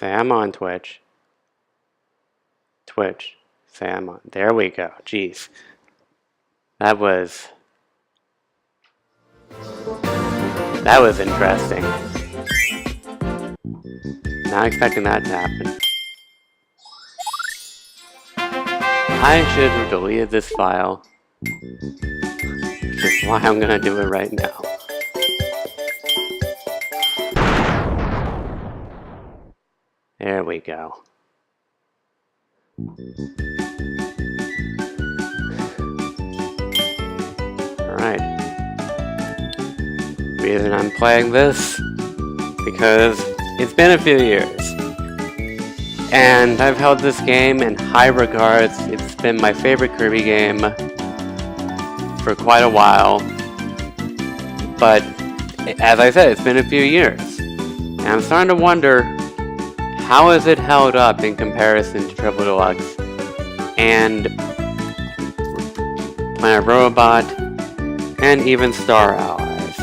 Say I'm on Twitch. Twitch. Say I'm on. There we go. Jeez. That was interesting. Not expecting that to happen. I should have deleted this file. Which is why I'm gonna do it right now. There we go. Alright. Reason I'm playing this, because it's been a few years. And I've held this game in high regards. It's been my favorite Kirby game for quite a while. But, as I said, it's been a few years. And I'm starting to wonder, how is it held up in comparison to Triple Deluxe and Planet Robot and even Star Allies?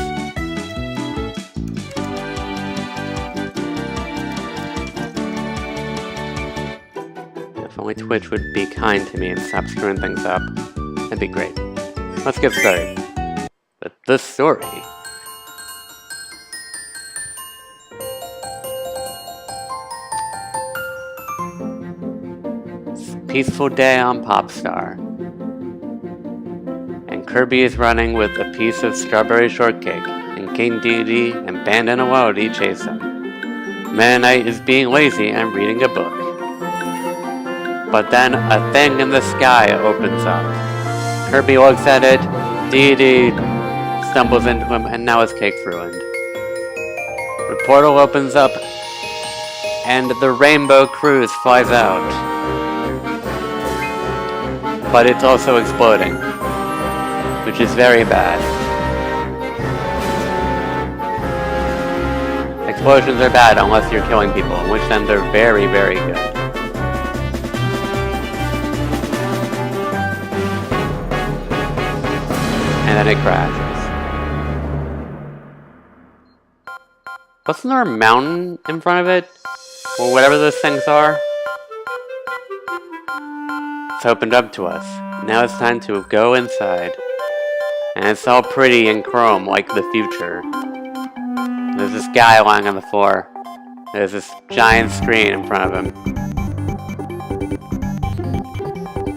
If only Twitch would be kind to me and stop screwing things up, that'd be great. Let's get started with this story. Peaceful day on Popstar, and Kirby is running with a piece of strawberry shortcake, and King Dedede and Bandana Waluigi chase him. Meta Knight is being lazy and reading a book. But then a thing in the sky opens up. Kirby looks at it, Dedede stumbles into him, and now his cake's ruined. The portal opens up, and the Rainbow Cruise flies out. But it's also exploding, which is very bad. Explosions are bad unless you're killing people, in which then they're very, very good. And then it crashes. Wasn't there a mountain in front of it? Or whatever those things are? It's opened up to us. Now it's time to go inside. And it's all pretty and chrome like the future. There's this guy lying on the floor. There's this giant screen in front of him.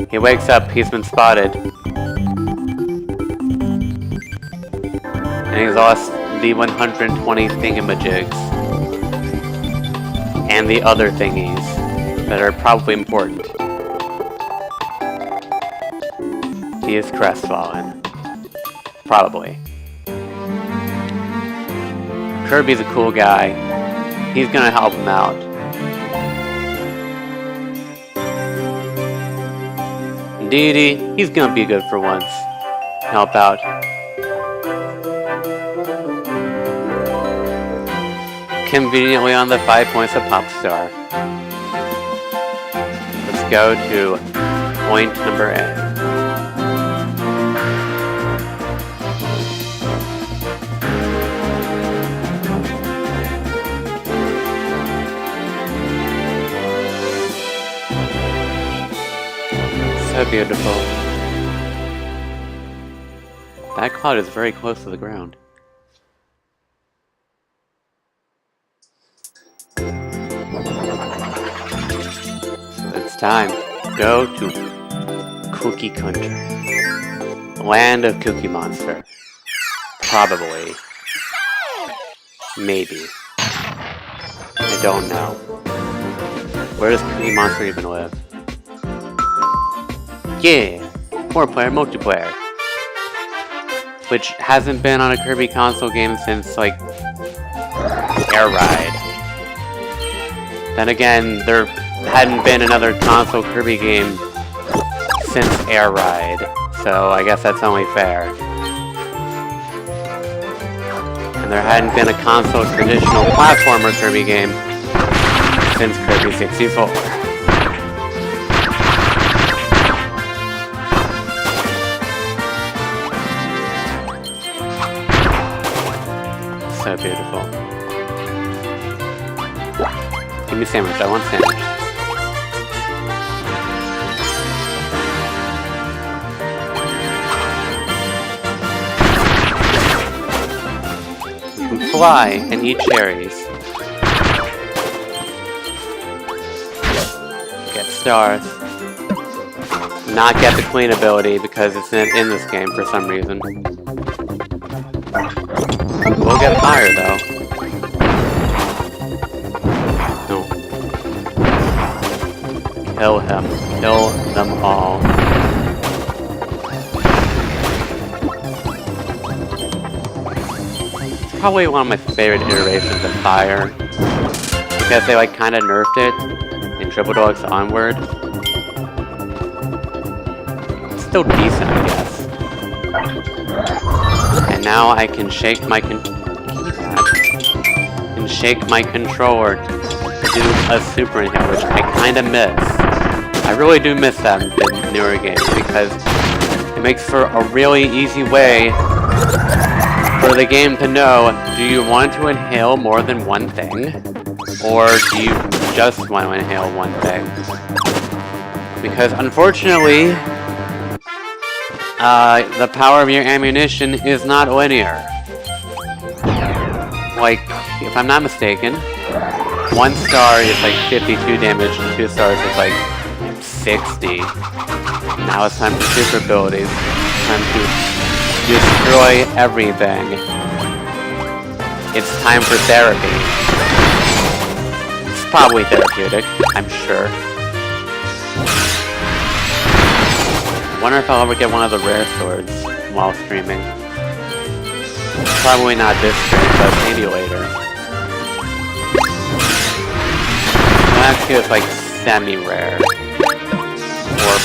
He wakes up, he's been spotted. And he's lost the 120 thingamajigs. And the other thingies that are probably important. He is crestfallen. Probably. Kirby's a cool guy. He's gonna help him out. Dedede, he's gonna be good for once. Help out. Conveniently on the 5 points of Popstar. Let's go to point number A. So beautiful. That cloud is very close to the ground. So it's time to go to Cookie Country. Land of Cookie Monster. Probably. Maybe. I don't know. Where does Cookie Monster even live? Yeah! 4-player multiplayer. Which hasn't been on a Kirby console game since, like, Air Ride. Then again, there hadn't been another console Kirby game since Air Ride. So I guess that's only fair. And there hadn't been a console traditional platformer Kirby game since Kirby 64. So beautiful. Give me sandwich, I want sandwich. You can fly and eat cherries. Get stars. Not get the queen ability because it's in this game for some reason. We'll get fire though. No. Kill him. Kill them all. It's probably one of my favorite iterations of fire. Because they like kinda nerfed it in Triple Deluxe Onward. Still decent, I guess. And now I can shake my controller to do a super inhale, which I kinda miss. I really do miss that in the newer games because it makes for a really easy way for the game to know, do you want to inhale more than one thing? Or do you just want to inhale one thing? Because unfortunately, the power of your ammunition is not linear. Like, if I'm not mistaken, 1 star is like 52 damage, and 2 stars is like 60. Now it's time for super abilities. It's time to destroy everything. It's time for therapy. It's probably therapeutic, I'm sure. Wonder if I'll ever get one of the rare swords while streaming. Probably not this stream, but maybe later. Actually, it's like semi-rare. Or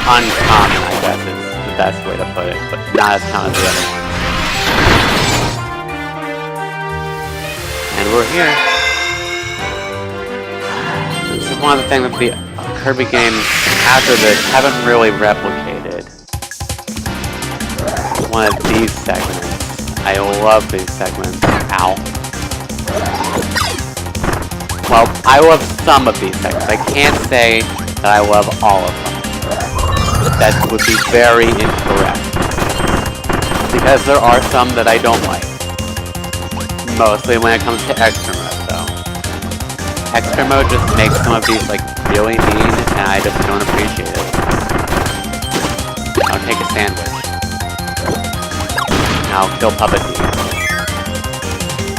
uncommon, I guess is the best way to put it, but not as common as the other ones. And we're here. This is one of the things that the Kirby games after this haven't really replicated. One of these segments. I love these segments. Ow. Well, I love some of these segments. I can't say that I love all of them. That would be very incorrect. Because there are some that I don't like. Mostly when it comes to extra mode, though. Extra mode just makes some of these, like, really mean, and I just don't appreciate it. I'll take a sandwich. I'll kill Puppet King.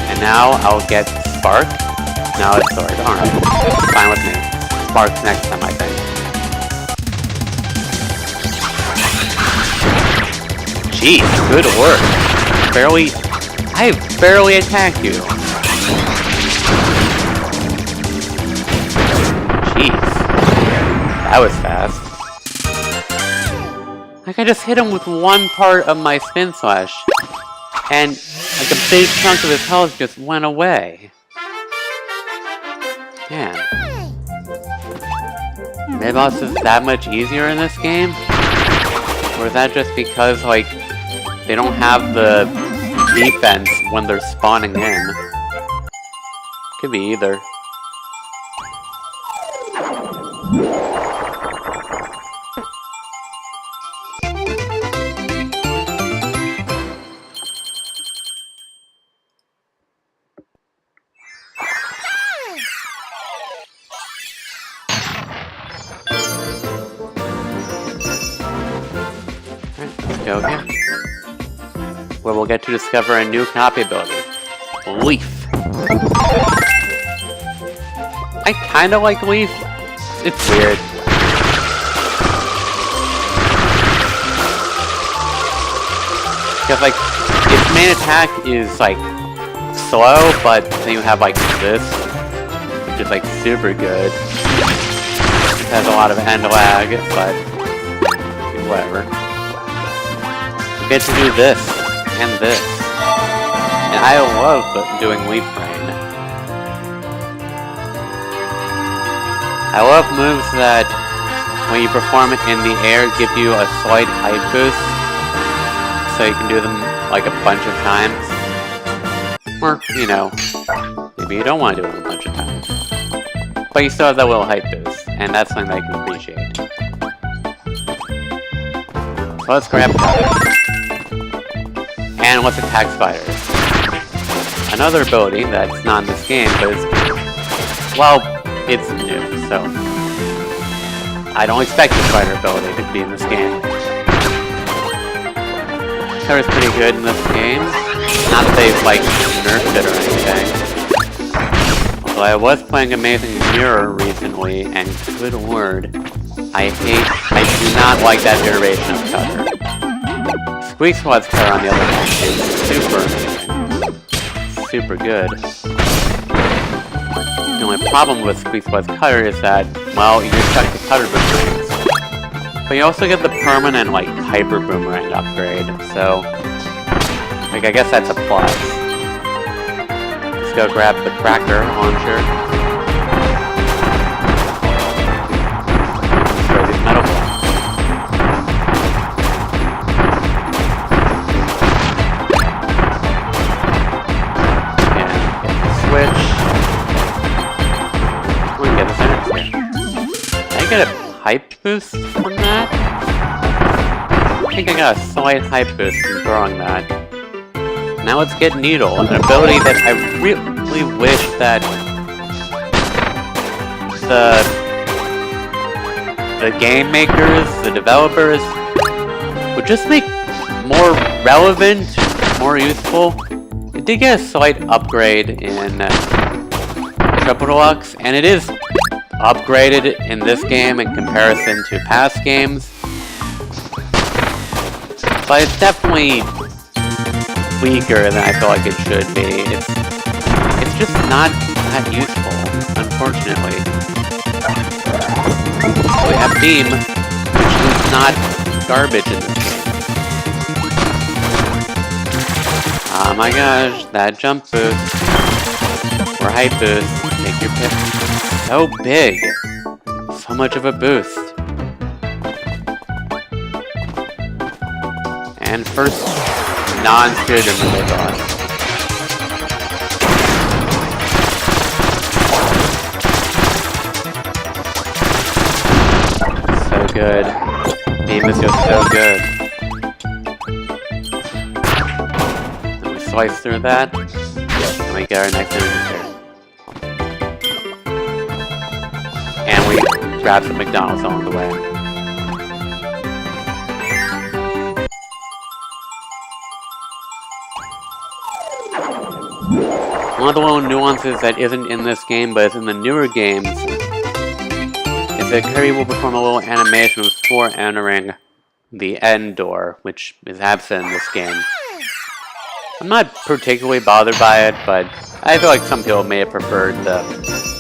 And now I'll get Spark. Now it's Sword Arm. Fine with me. Spark's next time, I think. Jeez, good work. I barely attacked you. Jeez. That was fast. Like, I just hit him with one part of my Spin Slash. And, like, a big chunk of his health just went away. Man. Mid-boss is that much easier in this game? Or is that just because, like, they don't have the defense when they're spawning in? Could be either. Go here. Where we'll get to discover a new copy ability. Leaf. I kinda like Leaf. It's weird. Because, like, its main attack is, like, slow, but then you have, like, this, which is, like, super good. It has a lot of end lag, but whatever. You get to do this, and this. And I love doing Leaf Rain. I love moves that, when you perform it in the air, give you a slight height boost. So you can do them, like, a bunch of times. Or, you know, maybe you don't want to do it a bunch of times. but you still have that little height boost, and that's something that I can appreciate. So let's grab Cutter. And let's attack spiders. Another ability that's not in this game, but well, it's new, so I don't expect the spider ability to be in this game. Cutter's pretty good in this game. Not that they've, like, nerfed it or anything. Although I was playing Amazing Mirror recently, and good lord, I do not like that iteration of Cutter. Squeak Squad's Cutter, on the other hand, is super amazing. Super good. The only problem with Squeak Squad's Cutter is that, well, you're stuck to Cutter boomerangs. But you also get the permanent, like, Hyper Boomerang upgrade, so like, I guess that's a plus. Let's go grab the Cracker launcher. Destroy these metal blocks. And get the switch. We can get the center here. Did I get a hype boost from that? I think I got a slight hype boost from throwing that. Now let's get Needle, an ability that I really wish that the game makers, the developers, would just make more relevant, more useful. It did get a slight upgrade in Triple Deluxe, and it is upgraded in this game in comparison to past games. But it's definitely weaker than I feel like it should be. It's just not that useful, unfortunately. We have Beam, which is not garbage in this game. Oh my gosh, that jump boost, or height boost, take your pick. So big! So much of a boost. And first non-spirit removal boss. So good. Beam is just so good. And we slice through that. And we get our next energy here. And we grab some McDonald's along the way. One of the little nuances that isn't in this game, but is in the newer games, is that Kirby will perform a little animation before entering the end door, which is absent in this game. I'm not particularly bothered by it, but I feel like some people may have preferred the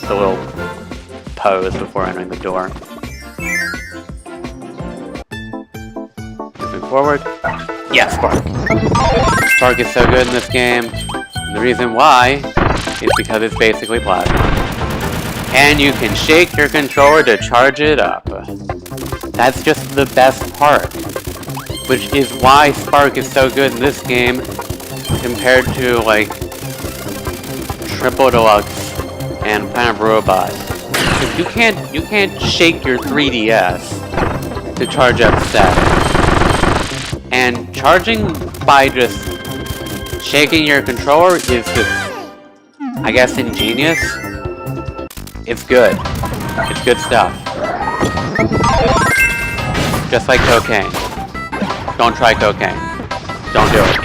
little pose before entering the door. Moving forward. Yeah, Spark. Spark is so good in this game. And the reason why is because it's basically plasma. And you can shake your controller to charge it up. That's just the best part. Which is why Spark is so good in this game compared to, like, Triple Deluxe and Planet Robot. Because you can't shake your 3DS to charge up set. And charging by just shaking your controller is just, I guess, ingenious. It's good. It's good stuff. Just like cocaine. Don't try cocaine. Don't do it.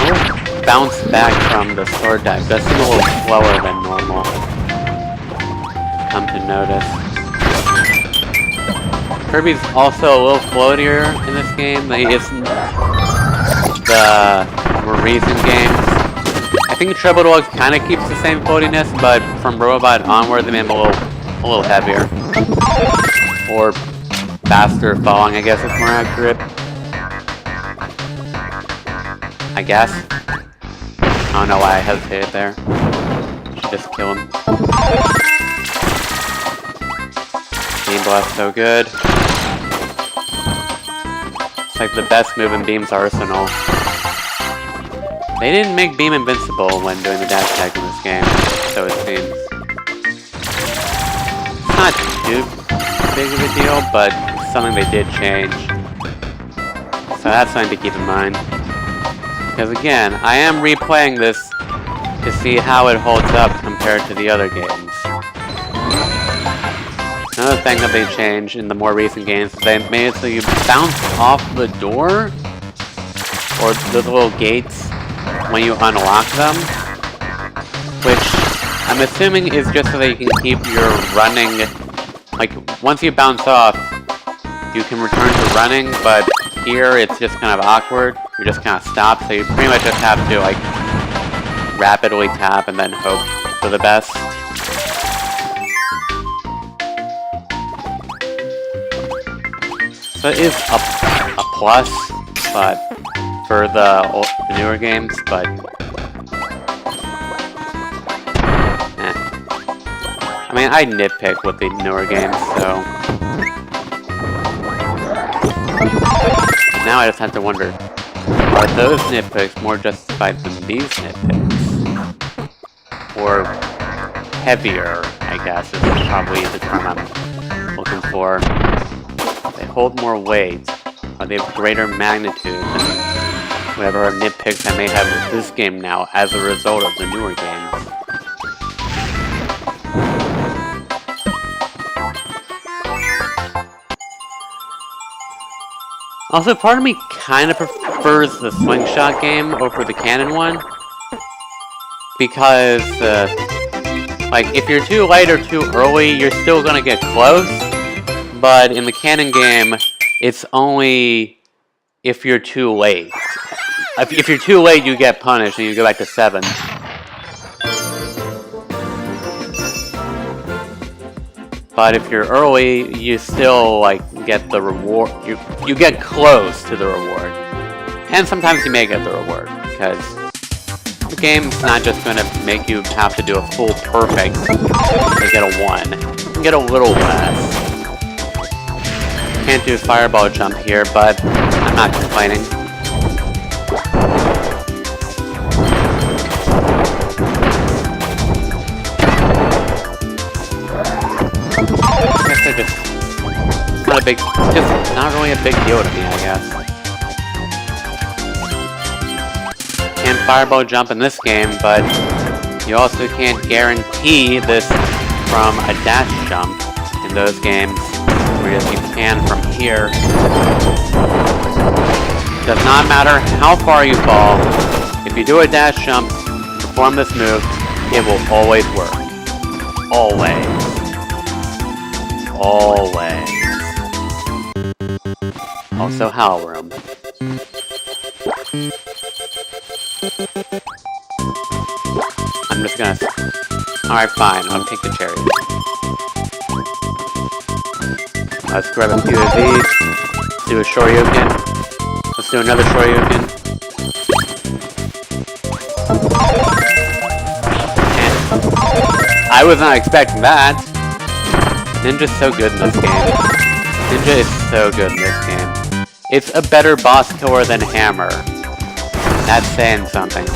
We'll bounce back from the sword dive. Does seem a little slower than normal. Come to notice. Kirby's also a little floatier in this game than he is in the more recent games. I think Triple Deluxe kind of keeps the same floatiness, but from Robot onward they made him a little heavier. Or faster falling, I guess is more accurate. I guess. I don't know why I hesitated there. Should just kill him. Beam Blast so good. It's like the best move in Beam's arsenal. They didn't make Beam invincible when doing the dash attack in this game, so it seems. It's not too big of a deal, but something they did change. So that's something to keep in mind. Because again, I am replaying this to see how it holds up compared to the other games. Another thing that they changed in the more recent games is they made it so you bounce off the door, or the little gates, when you unlock them. Which, I'm assuming is just so that you can keep your running, like, once you bounce off, you can return to running, but here it's just kind of awkward. You're just kind of stopped, so you pretty much just have to, like, rapidly tap and then hope for the best. So it is a plus, but for the newer games, but I mean, I nitpick with the newer games, so now I just have to wonder, are those nitpicks more justified than these nitpicks? Or heavier, I guess, is probably the term I'm looking for. They hold more weight, or they have greater magnitude than whatever nitpicks I may have with this game now as a result of the newer games. Also, part of me kind of prefers the Slingshot game over the Cannon one. Because, like, if you're too late or too early, you're still gonna get close. But in the Cannon game, it's only if you're too late. If you're too late, you get punished and you go back to 7. But if you're early, you still, like, get the reward. You get close to the reward. And sometimes you may get the reward, because the game's not just going to make you have to do a full perfect to get a 1. You can get a little less. Can't do fireball jump here, but I'm not complaining. I guess they're just not really a big deal to me, I guess. Can't fireball jump in this game, but you also can't guarantee this from a dash jump in those games, whereas you can from here. Does not matter how far you fall, if you do a dash jump, perform this move, it will always work. Always. Always. Also, Howl Room. I'm just gonna... Alright, fine. I'll take the cherry. Let's grab a few of these. Do a Shoryuken. Let's do another Shoryuken. And I was not expecting that. Ninja's so good in this game. Ninja is so good in this game. It's a better boss killer than Hammer. That's saying something.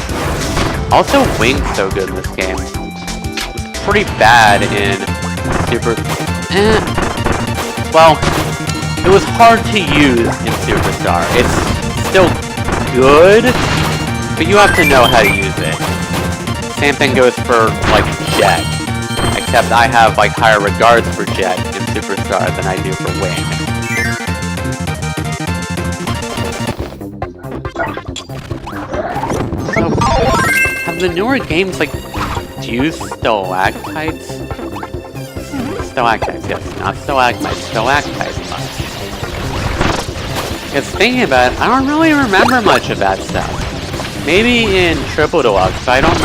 Also, Wing's so good in this game. It's pretty bad in Super... Well, it was hard to use in Superstar. It's still good, but you have to know how to use it. Same thing goes for, like, Jet. Except I have, like, higher regards for Jet in Superstar than I do for Wing. So, have the newer games, like, used stalactites? Stalactites, yes. Not stalagmites, stalactites much. Because thinking about it, I don't really remember much of that stuff. Maybe in Triple Deluxe, but I don't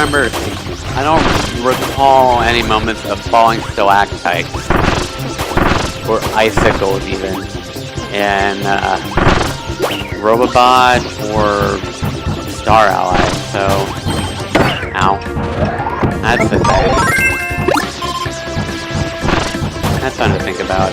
recall any moments of falling stalactites, or icicles even, in Robobot or Star Allies, so, ow, that's the thing. That's fun to think about.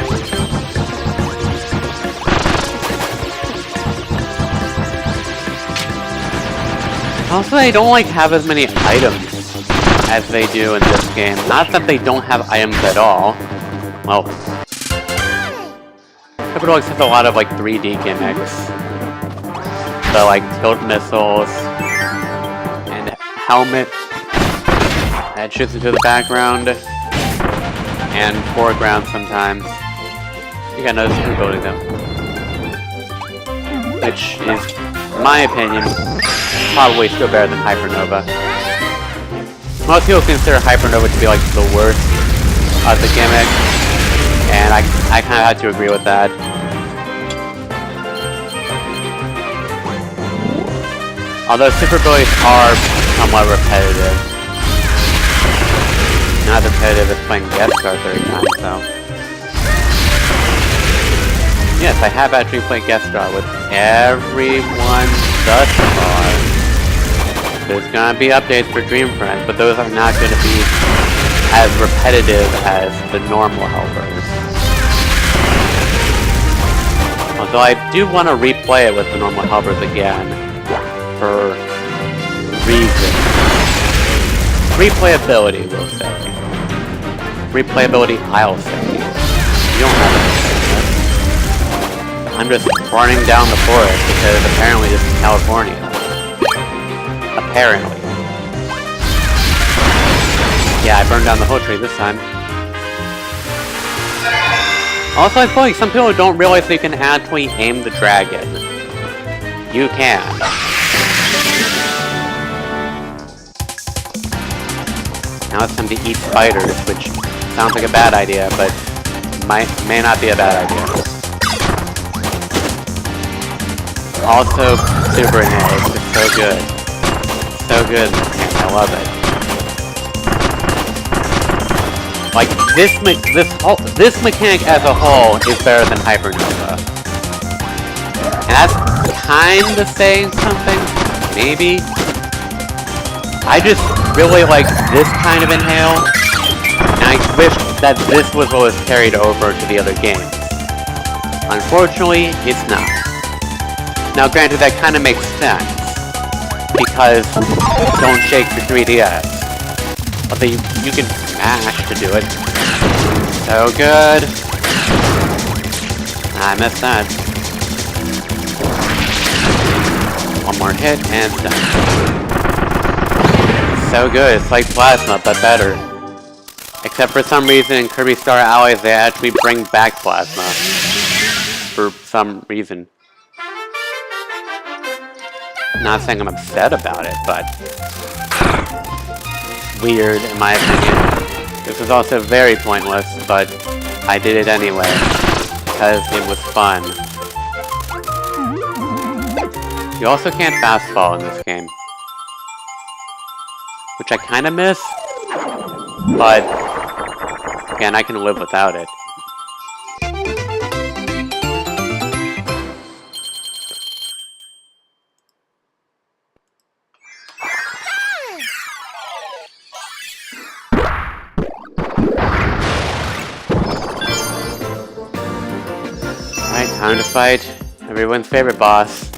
Also, they don't like have as many items as they do in this game. Not that they don't have items at all. Well, Super Deluxe has a lot of like 3D gimmicks. So like tilt missiles and helmet that shoots into the background and foreground sometimes. You got another super ability though, which is, in my opinion, probably still better than Hypernova. Most people consider Hypernova to be like the worst of the gimmick, and I kind of have to agree with that. Although super abilities are somewhat repetitive. Not as repetitive as playing Guest Star 30 times, so. Yes, I have actually played Guest Star with everyone thus far. There's gonna be updates for Dream Friends, but those are not gonna be as repetitive as the normal helpers. Although I do want to replay it with the normal helpers again, for reasons. Replayability, we'll say. Replayability, I'll say. You don't have to say this. I'm just burning down the forest because apparently this is California. Apparently. Yeah, I burned down the whole tree this time. Also, I feel like some people don't realize they can actually aim the dragon. You can. Now it's time to eat spiders, which sounds like a bad idea, but may not be a bad idea. Also, Super Inhales. It's so good. So good in this game. I love it. Like, this mechanic as a whole is better than Hypernova. And that's kinda saying something, maybe. I just really like this kind of inhale, and I wish that this was what was carried over to the other games. Unfortunately, it's not. Now granted, that kind of makes sense, because don't shake your 3DS. Although you can mash to do it. So good. I missed that. One more hit and it's done. So good, it's like Plasma, but better. Except for some reason in Kirby Star Allies they actually bring back Plasma. For some reason. Not saying I'm upset about it, but weird in my opinion. This was also very pointless, but I did it anyway, because it was fun. You also can't fast fall in this game, which I kind of miss, but again, I can live without it. Alright, time to fight everyone's favorite boss.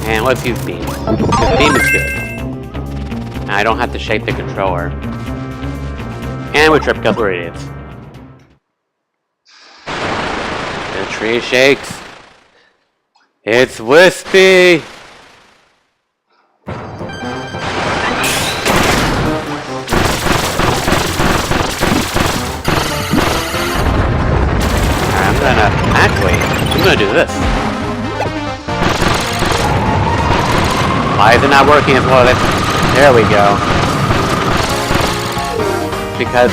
And let's use Beam. Because Beam is good. And I don't have to shake the controller. And we trip because we're idiots. The tree shakes. It's wispy! I'm gonna do this. Why is it not working as well? There we go. Because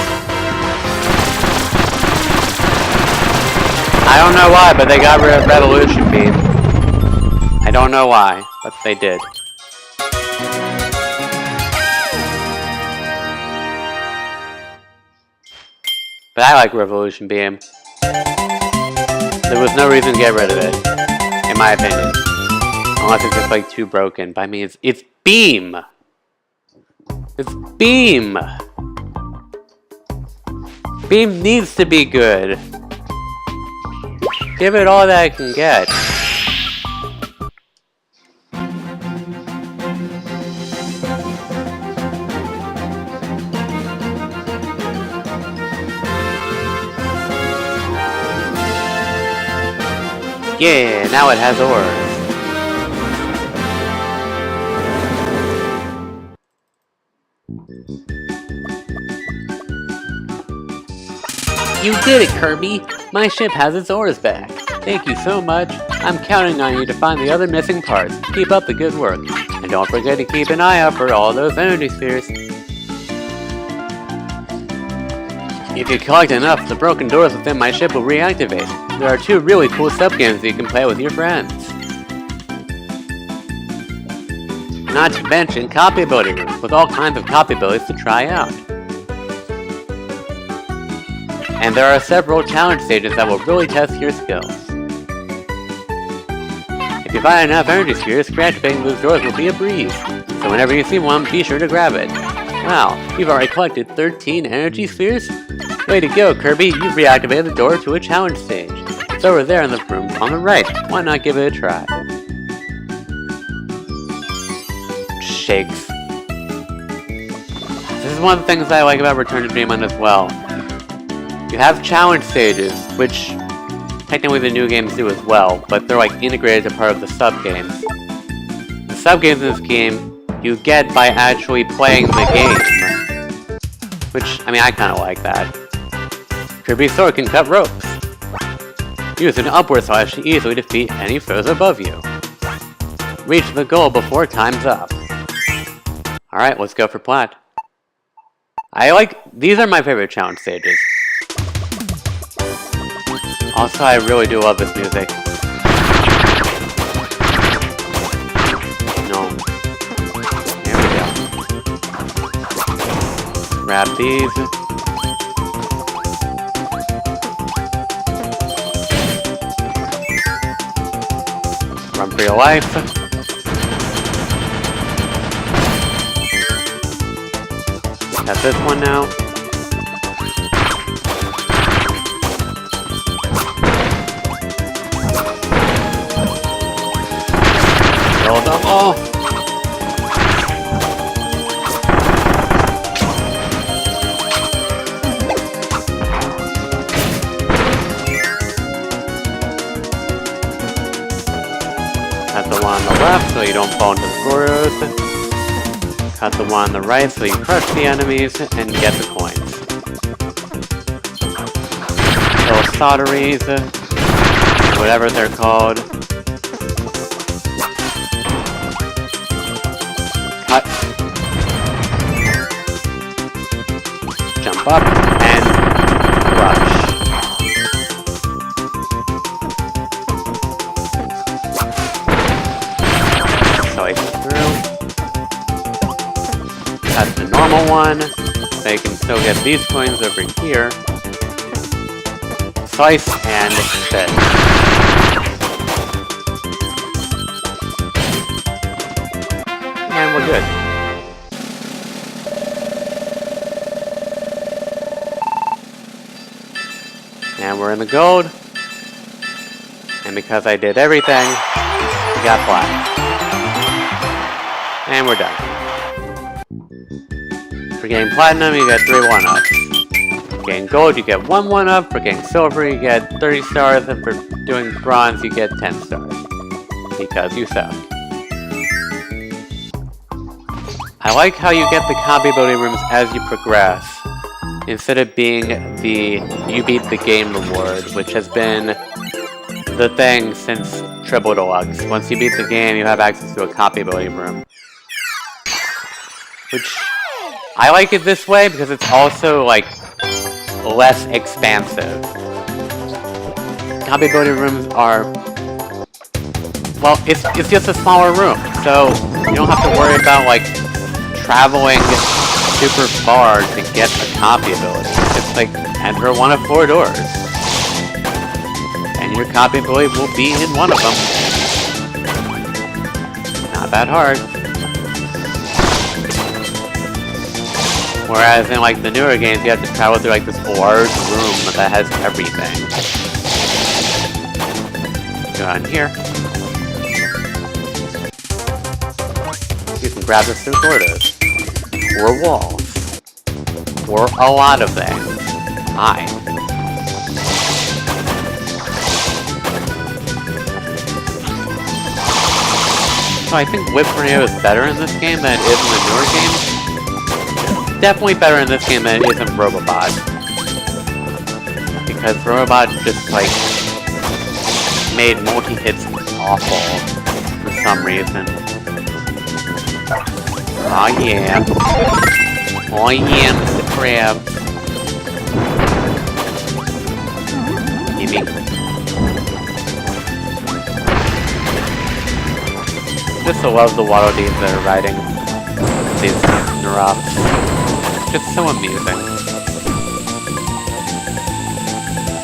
I don't know why, but they got rid of Revolution Beam. I don't know why, but they did. But I like Revolution Beam. There was no reason to get rid of it, in my opinion. Unless it's just like too broken. But I mean, it's Beam! It's Beam! Beam needs to be good. give it all that I can get. Yeah, now it has ores. You did it, Kirby! My ship has its ores back. Thank you so much. I'm counting on you to find the other missing parts. Keep up the good work. And don't forget to keep an eye out for all those energy spheres. If you collect enough, the broken doors within my ship will reactivate. There are 2 really cool sub-games that you can play with your friends. Not to mention copy ability rooms, with all kinds of copy abilities to try out. And there are several challenge stages that will really test your skills. If you find enough energy spheres, reactivating those doors will be a breeze. So whenever you see one, be sure to grab it. Wow, you've already collected 13 energy spheres? Way to go, Kirby! You've reactivated the door to a challenge stage. It's over there in the room on the right. Why not give it a try? Shakes. This is one of the things I like about Return to Dreamland as well. You have challenge stages, which technically the new games do as well, but they're like integrated as part of the sub-games. The sub-games in this game you get by actually playing the game. Which, I mean, I kinda like that. Kirby's sword can cut ropes. Use an upward slash to easily defeat any foes above you. Reach the goal before time's up. Alright, let's go for plat. These are my favorite challenge stages. Also, I really do love this music. No. There we go. Grab these. Run for your life. Got this one now. Kill them all. Cut the one on the left so you don't fall into the Goros. Cut the one on the right so you crush the enemies and get the coins. Kill solderies, whatever they're called. Cut. Jump up and rush. Slice through. Cut the normal one, so you can still get these coins over here. Slice and fit. And we're good. And we're in the gold. And because I did everything, we got black. And we're done. For getting platinum, you get 3 1-ups. For getting gold, you get 1 1-up. For getting silver, you get 30 stars. And for doing bronze, you get 10 stars. Because you suck. I like how you get the copy ability rooms as you progress, instead of being the you beat the game reward, which has been the thing since Triple Deluxe. Once you beat the game, you have access to a copy ability room. Which, I like it this way because it's also, like, less expansive. Copy ability rooms are, well, it's just a smaller room, so you don't have to worry about, like, traveling super far to get a copy ability. It's like, enter one of 4 doors. And your copy ability will be in one of them. Not that hard. Whereas in like the newer games, you have to travel through like this large room that has everything. Go out in here. You can grab this through quarters. Or walls. Or a lot of things. Hi. So I think Whip Tornado is better in this game than it is in the newer games. Definitely better in this game than it is in Robobot. Because Robobot just, like, made multi-hits awful for some reason. Oh yeah. Oh yeah, Mr. Krabs. Gimme. Just love the Waddle Dees that are riding these Neurops. Just so amusing.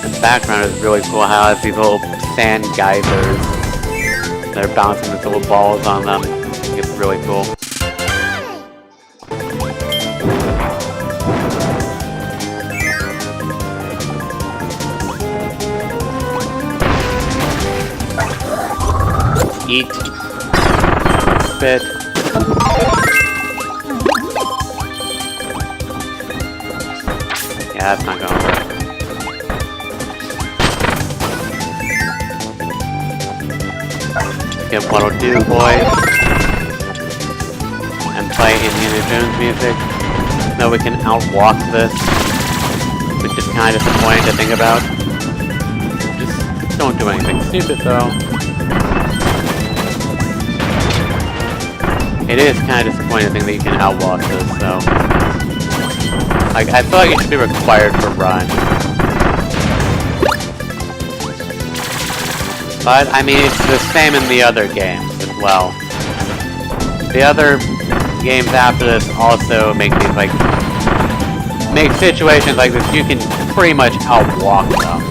The background is really cool, how it has these little sand geysers. They're bouncing these little balls on them. It's really cool. Eat. Spit. Yeah, that's not gonna work. Get Waddle Doo Boy. And play Indiana Jones music. So we can outwalk this. Which is kind of disappointing to think about. Just don't do anything stupid though. It is kind of disappointing to think that you can outwalk this, so... Like, I feel like it should be required for Run. But, I mean, it's the same in the other games as well. The other games after this also make these, like... make situations like this, you can pretty much outwalk them.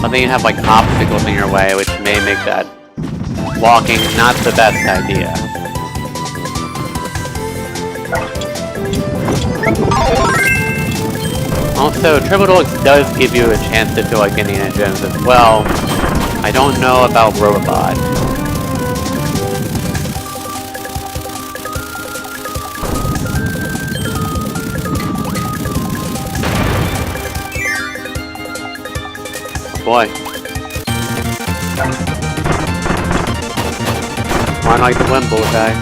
But then you have, like, obstacles in your way, which may make that walking not the best idea. Also, Triple Deluxe does give you a chance to feel like Indiana Jones as well. I don't know about Robobot. Boy. Run like the Wimble guy.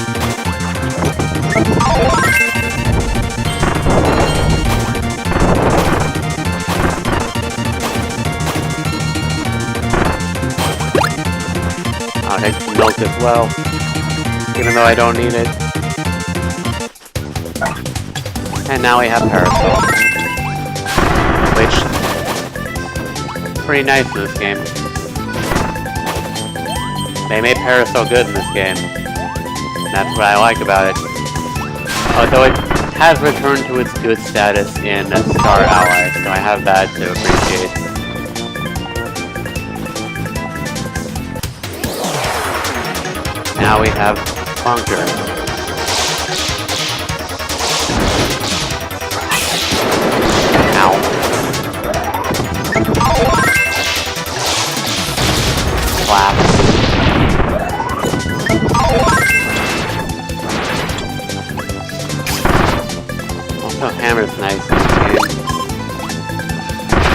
I'll take some milk as well, even though I don't need it. And now we have Parasol, which is pretty nice in this game. They made Parasol good in this game. That's what I like about it. Although it has returned to its good status in Star Allies, so I have that to appreciate. Now we have Conquer. Ow. Clap. Also, Hammer's nice in this game.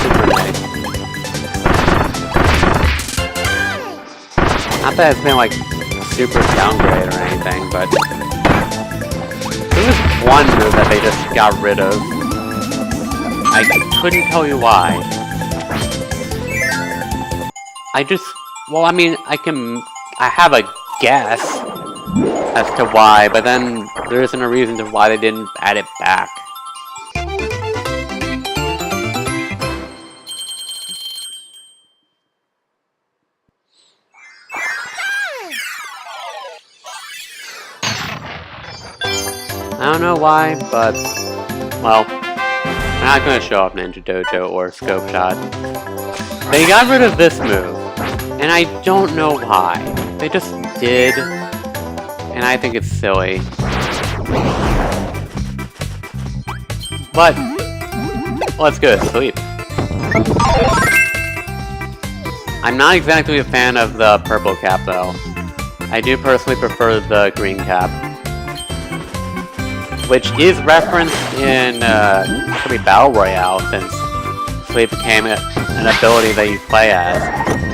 Super nice. Not that it's been like super downgrade or anything, but there was one move that they just got rid of. I couldn't tell you why. Well, I mean, I have a guess as to why, but then there isn't a reason to why they didn't add it back. I don't know why, but, well, I'm not going to show off Ninja Dojo or Scope Shot. They got rid of this move, and I don't know why. They just did, and I think it's silly. But, let's go to sleep. I'm not exactly a fan of the purple cap, though. I do personally prefer the green cap, which is referenced in Kirby Battle Royale, since Sleep became an ability that you play as.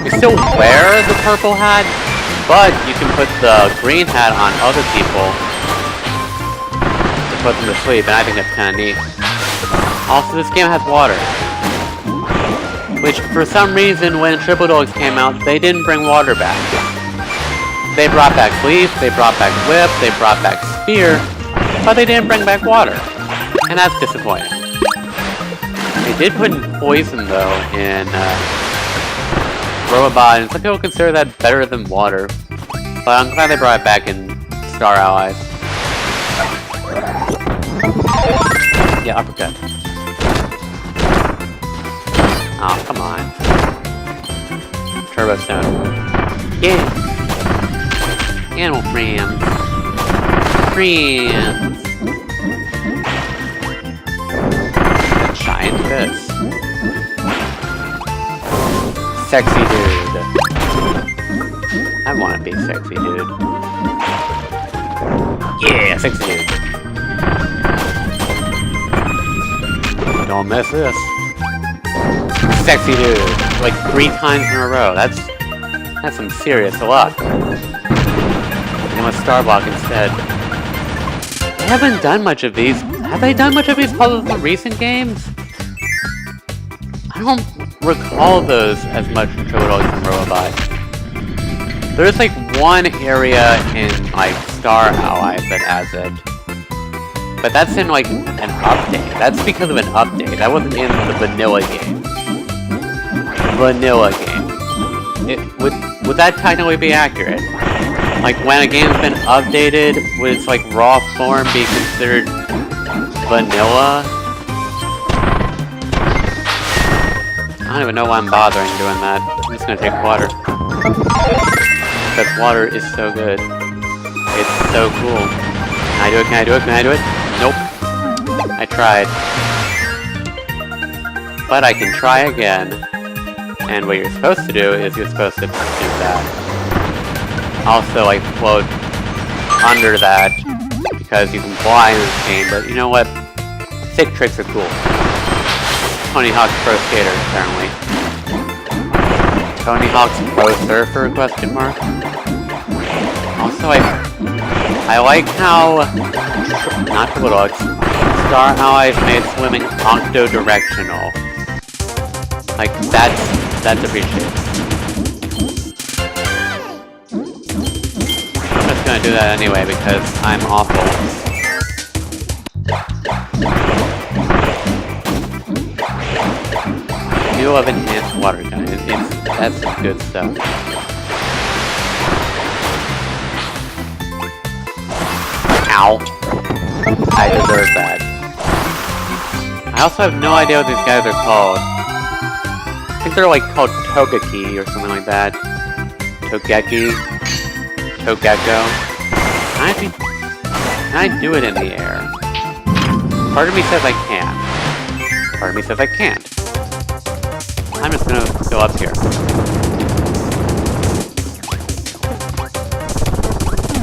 You still wear the purple hat, but you can put the green hat on other people to put them to sleep, and I think that's kind of neat. Also, this game has water, which for some reason when Triple Dogs came out, they didn't bring water back. They brought back Leaf, they brought back Whip, they brought back Spear, but they didn't bring back water, and that's disappointing. They did put in Poison, though, in Robobot, and some people consider that better than water, but I'm glad they brought it back in Star Allies. Yeah, uppercut. Oh, come on. Turbo Stone. Yeah! Animal friends. Friends! Giant fist. Sexy dude. I want to be sexy dude. Yeah, sexy dude. Don't miss this. Sexy dude. Like 3 times in a row. That's some serious luck. And with Starblock instead. They haven't done much of these. Have they done much of these puzzles in recent games? I don't recall those as much in Triple Dogs and Robobot. There's like one area in like Star Allies that has it. But that's in like an update. That's because of an update. That wasn't in the vanilla game. Vanilla game. Would that technically be accurate? Like when a game's been updated, would its like raw form be considered vanilla? I don't even know why I'm bothering doing that. I'm just gonna take water. Because water is so good. It's so cool. Can I do it? Can I do it? Can I do it? Nope. I tried. But I can try again. And what you're supposed to do is you're supposed to do that. Also, like, float under that, because you can fly in this game, but you know what? Stick tricks are cool. Tony Hawk's Pro Skater, apparently. Tony Hawk's Pro Surfer, question mark? Also, I like how, not Triple Dogs, Star Allies made swimming octo-directional. Like, that's appreciated. I'm just gonna do that anyway because I'm awful. New of enhanced water gun. That's some good stuff. Ow. I deserve that. I also have no idea what these guys are called. I think they're like called Togeki or something like that. Togeki. Togeko. Can I do it in the air? Part of me says I can. Part of me says I can't. I'm just gonna go up here.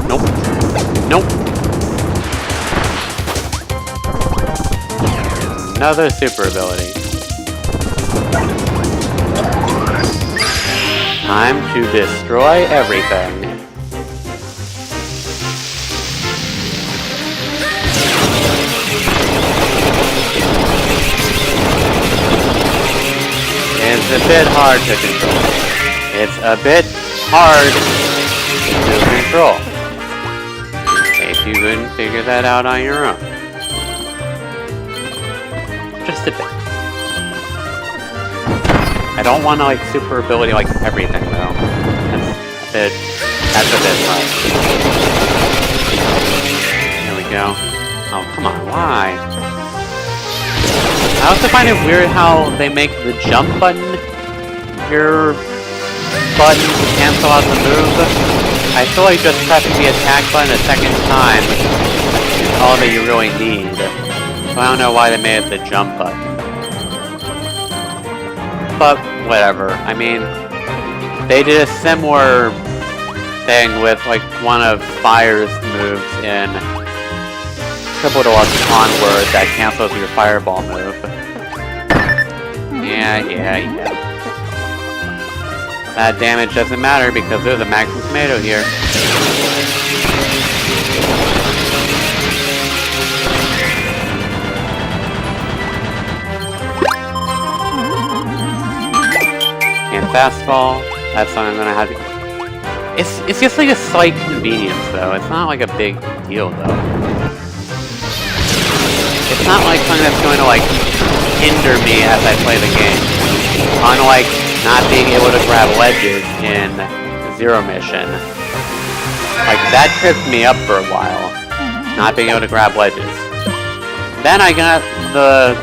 Nope. Nope. Another super ability. Time to destroy everything. It's a bit hard to control. It's a bit hard to control. In case you couldn't figure that out on your own. Just a bit. I don't want to like super ability like everything though. That's a bit much. There we go. Oh, come on, why? I also find it weird how they make the jump button your button to cancel out the move. I feel like just pressing the attack button a second time is all that you really need. So I don't know why they made it the jump button. But whatever. I mean, They did a similar thing with like one of Fire's moves in Triple Deluxe Onward that cancels your Fireball move. Yeah. That damage doesn't matter because there's a Maximum Tomato here. And Fast Fall, that's something I'm gonna have to... It's just like a slight convenience though, it's not like a big deal though. It's not like something that's going to like hinder me as I play the game. Unlike not being able to grab ledges in Zero Mission. Like that tripped me up for a while, not being able to grab ledges. Then I got the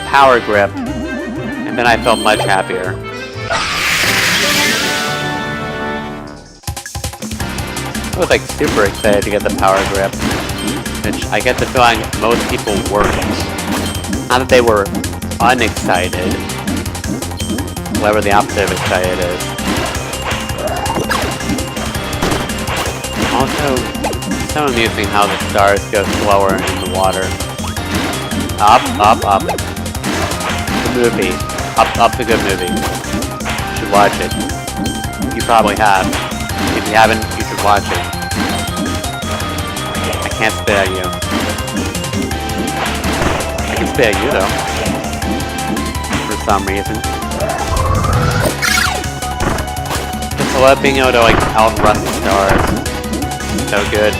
Power Grip, and then I felt much happier. I was like super excited to get the Power Grip, which I get the feeling most people weren't. Not that they were unexcited, whatever the opposite of excited is. Also, it's so amusing how the stars go slower in the water. Up. The movie. Up's a good movie. You should watch it. You probably have. If you haven't, you should watch it. I can't spit at you. I can spit at you though. For some reason. Just love being able to like outrun the stars. So good.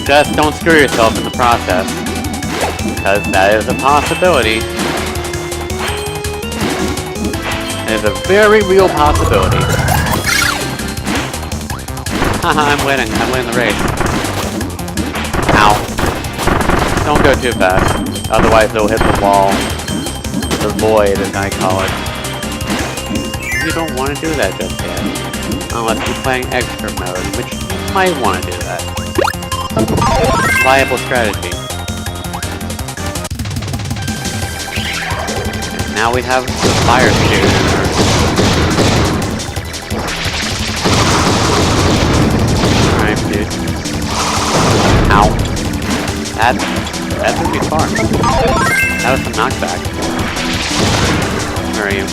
Just don't screw yourself in the process. Because that is a possibility. It is a very real possibility. Haha, I'm winning the race. Ow. Don't go too fast. Otherwise they'll hit the wall. The void, as I call it. You don't want to do that just yet. Unless you're playing extra mode, which you might want to do that. Viable strategy. And now we have the fire shooter. Alright, dude. Ow. That would be far. That was some knockback. Where are you?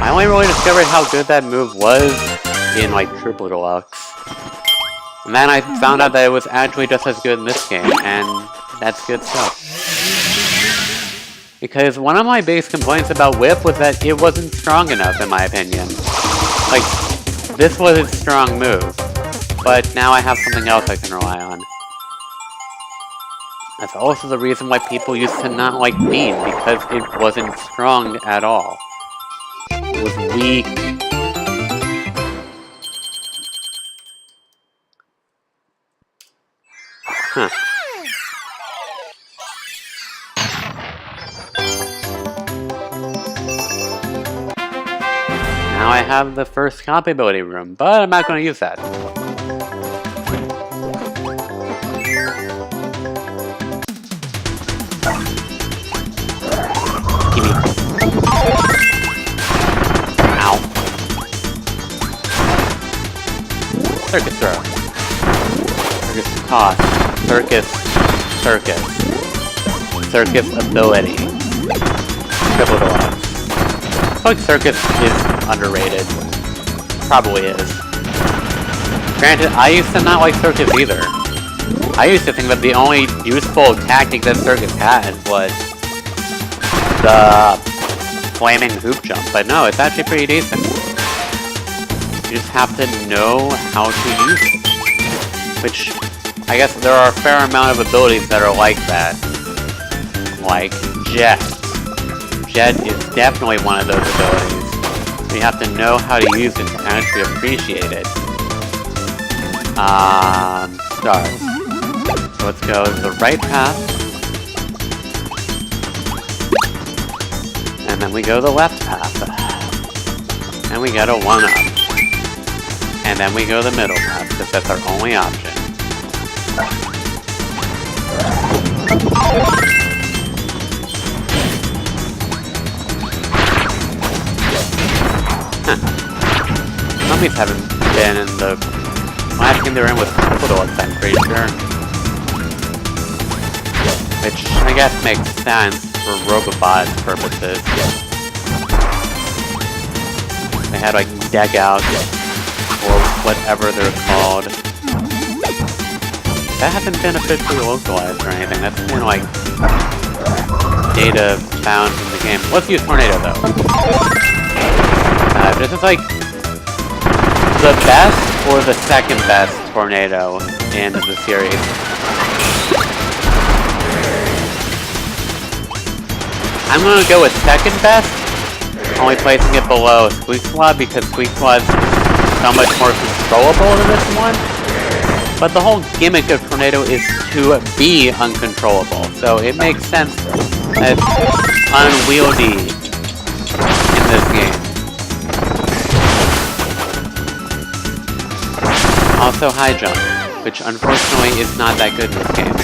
I only really discovered how good that move was in like Triple Deluxe. And then I found out that it was actually just as good in this game, and that's good stuff. Because one of my biggest complaints about Whip was that it wasn't strong enough, in my opinion. Like, this was its strong move, but now I have something else I can rely on. That's also the reason why people used to not like Beam, because it wasn't strong at all. It was weak. Huh. Now I have the first copy ability room, but I'm not going to use that. Gimme. Ow. Circus throw. Circus toss. Circus. Circus ability. Triple Deluxe. I feel like Circus is underrated. Probably is. Granted, I used to not like Circus either. I used to think that the only useful tactic that Circus had was the flaming hoop jump, but no, it's actually pretty decent. You just have to know how to use it. Which, I guess there are a fair amount of abilities that are like that. Like Jet. Jet is definitely one of those abilities. You have to know how to use it to actually appreciate it. Stars. So let's go the right path. And then we go the left path. And we get a 1-up. And then we go the middle path, because that's our only option. enemies haven't been in the last game they were in with Triple Deluxe, I'm pretty sure. Which I guess makes sense for Robobot purposes. They had like deck outs or whatever they're called. That hasn't been officially localized or anything. That's been like data found in the game. Let's use Tornado though. This is like the best or the second best Tornado in the series. I'm gonna go with second best, only placing it below Squeak Squad because Squeak Squad's so much more controllable than this one. But the whole gimmick of Tornado is to be uncontrollable, so it makes sense that it's unwieldy in this game. Also High Jump, which unfortunately is not that good in this game.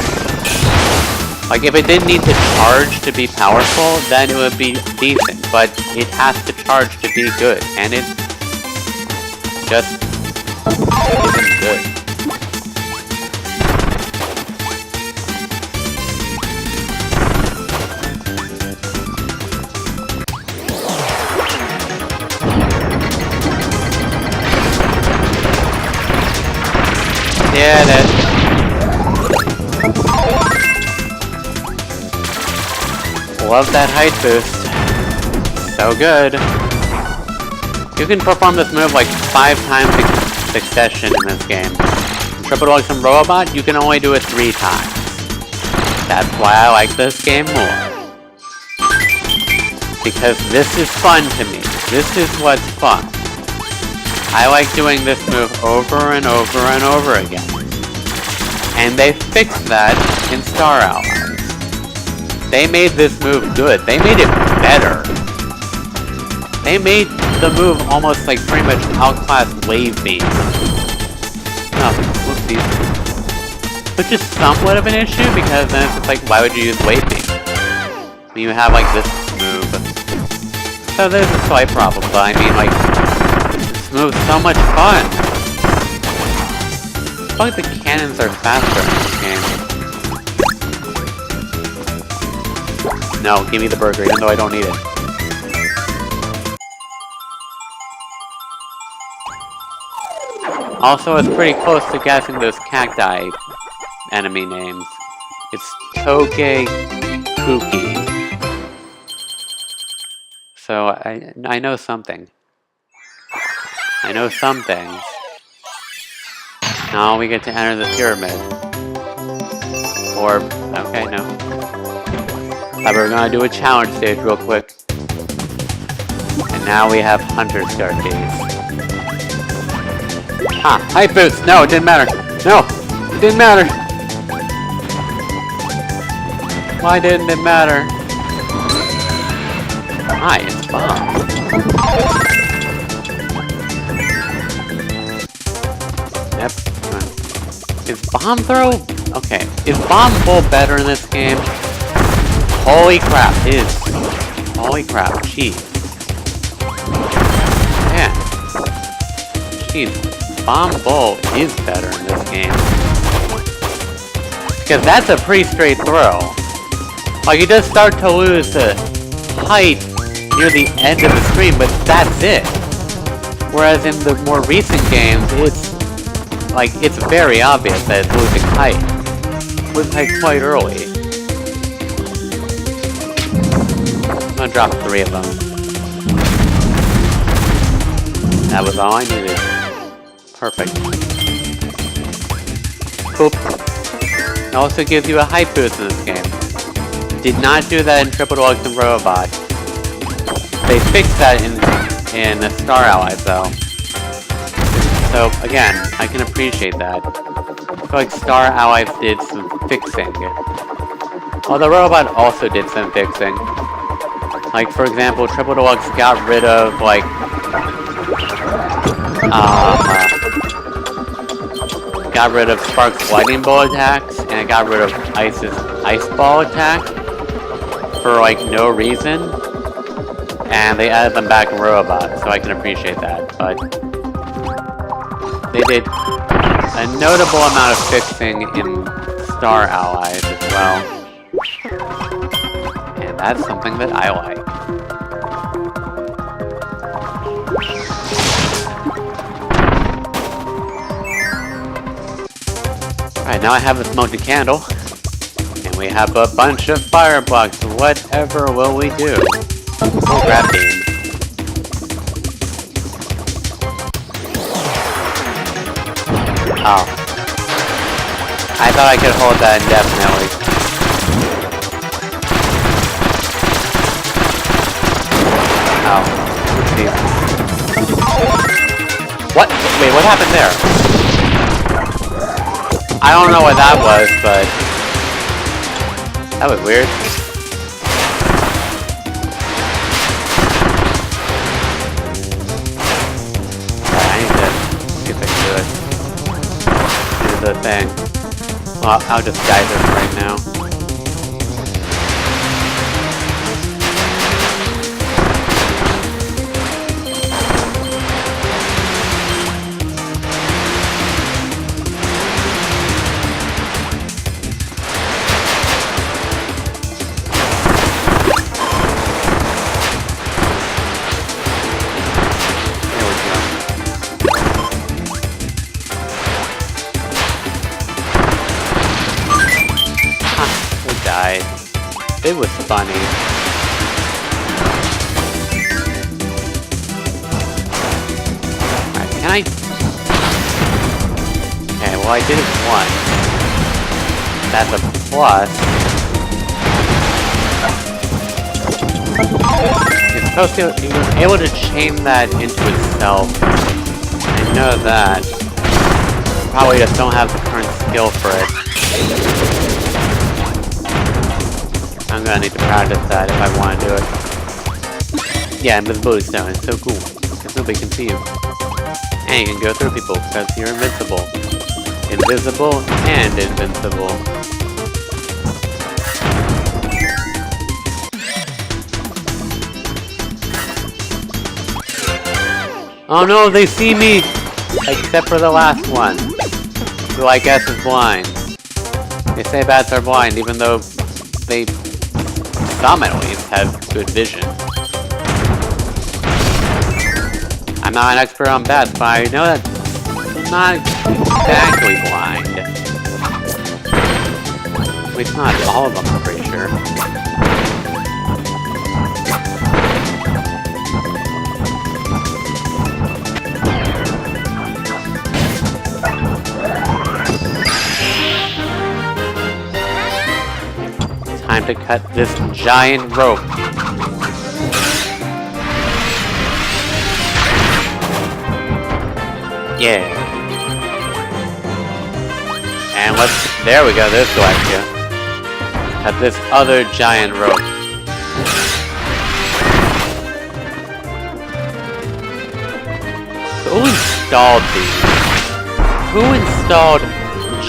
Like, if it didn't need to charge to be powerful, then it would be decent, but it has to charge to be good, and it just isn't good. Yeah, that. Love that height boost. So good. You can perform this move like 5 times in succession in this game. Triple Deluxe and Robobot, you can only do it 3 times. That's why I like this game more. Because this is fun to me. This is what's fun. I like doing this move over and over and over again. And they fixed that in Star Allies. They made this move good. They made it better. They made the move almost like pretty much outclass Wave Beam. Oh, whoopsies. Which is somewhat of an issue because then it's just like, why would you use Wave Beam? When you have like this move. So there's a slight problem, but I mean like, this move's so much fun. I feel like the cannons are faster in this game. No, give me the burger, even though I don't need it. Also, it's pretty close to guessing those cacti enemy names. It's Togekiuki. So, I know something. I know some things. Now we get to enter the pyramid. Or, okay, no. But we're gonna do a challenge stage real quick. And now we have Hunter Staircase. Ah, height boost! No, it didn't matter! No! It didn't matter! Why didn't it matter? Hi, it's Bomb. Yep. Is Bomb Throw? Okay. Is Bomb Bolt better in this game? Holy crap, it is. Holy crap, jeez. Yeah. Jeez, Bomb Bolt is better in this game. Because that's a pretty straight throw. Like, it does start to lose the height near the end of the screen, but that's it. Whereas in the more recent games, it's like, it's very obvious that it's losing height. Losing height quite early. I'm gonna drop 3 of them. That was all I needed. Perfect. Cool. It also gives you a height boost in this game. Did not do that in Triple Deluxe and Robobot. They fixed that in the Star Allies though. So again, I can appreciate that. I feel like Star Allies did some fixing. Although Robobot also did some fixing. Like, for example, Triple Deluxe got rid of, like, got rid of Spark's lightning bolt attacks, and it got rid of Ice's ice ball attack for, like, no reason. And they added them back in Robobot, so I can appreciate that, but they did a notable amount of fixing in Star Allies as well. And that's something that I like. Alright, now I have a smoky candle. And we have a bunch of fire blocks. Whatever will we do? We'll grab beam. Oh. I thought I could hold that indefinitely. Oh. Jeez. What? Wait, what happened there? I don't know what that was, but... that was weird. I need to see if I can do it. The thing. Well, I'll just guide this right now. It was funny. Alright, can I... okay, well I did it once. That's a plus. It's supposed to... it was able to chain that into itself. I know that. Probably just don't have the current skill for it. I'm gonna need to practice that if I want to do it. Yeah, invisibility stone is so cool, because nobody can see you. And you can go through people, because you're invincible. Invisible and invincible. Oh no, they see me! Except for the last one, who I guess is blind. They say bats are blind, even though they... some at least have good vision. I'm not an expert on bats, but I know that's not exactly blind. At least not all of them, I'm pretty sure. Time to cut this giant rope. Yeah. And let's... there we go, there's Galactica. Cut this other giant rope. Who installed these? Who installed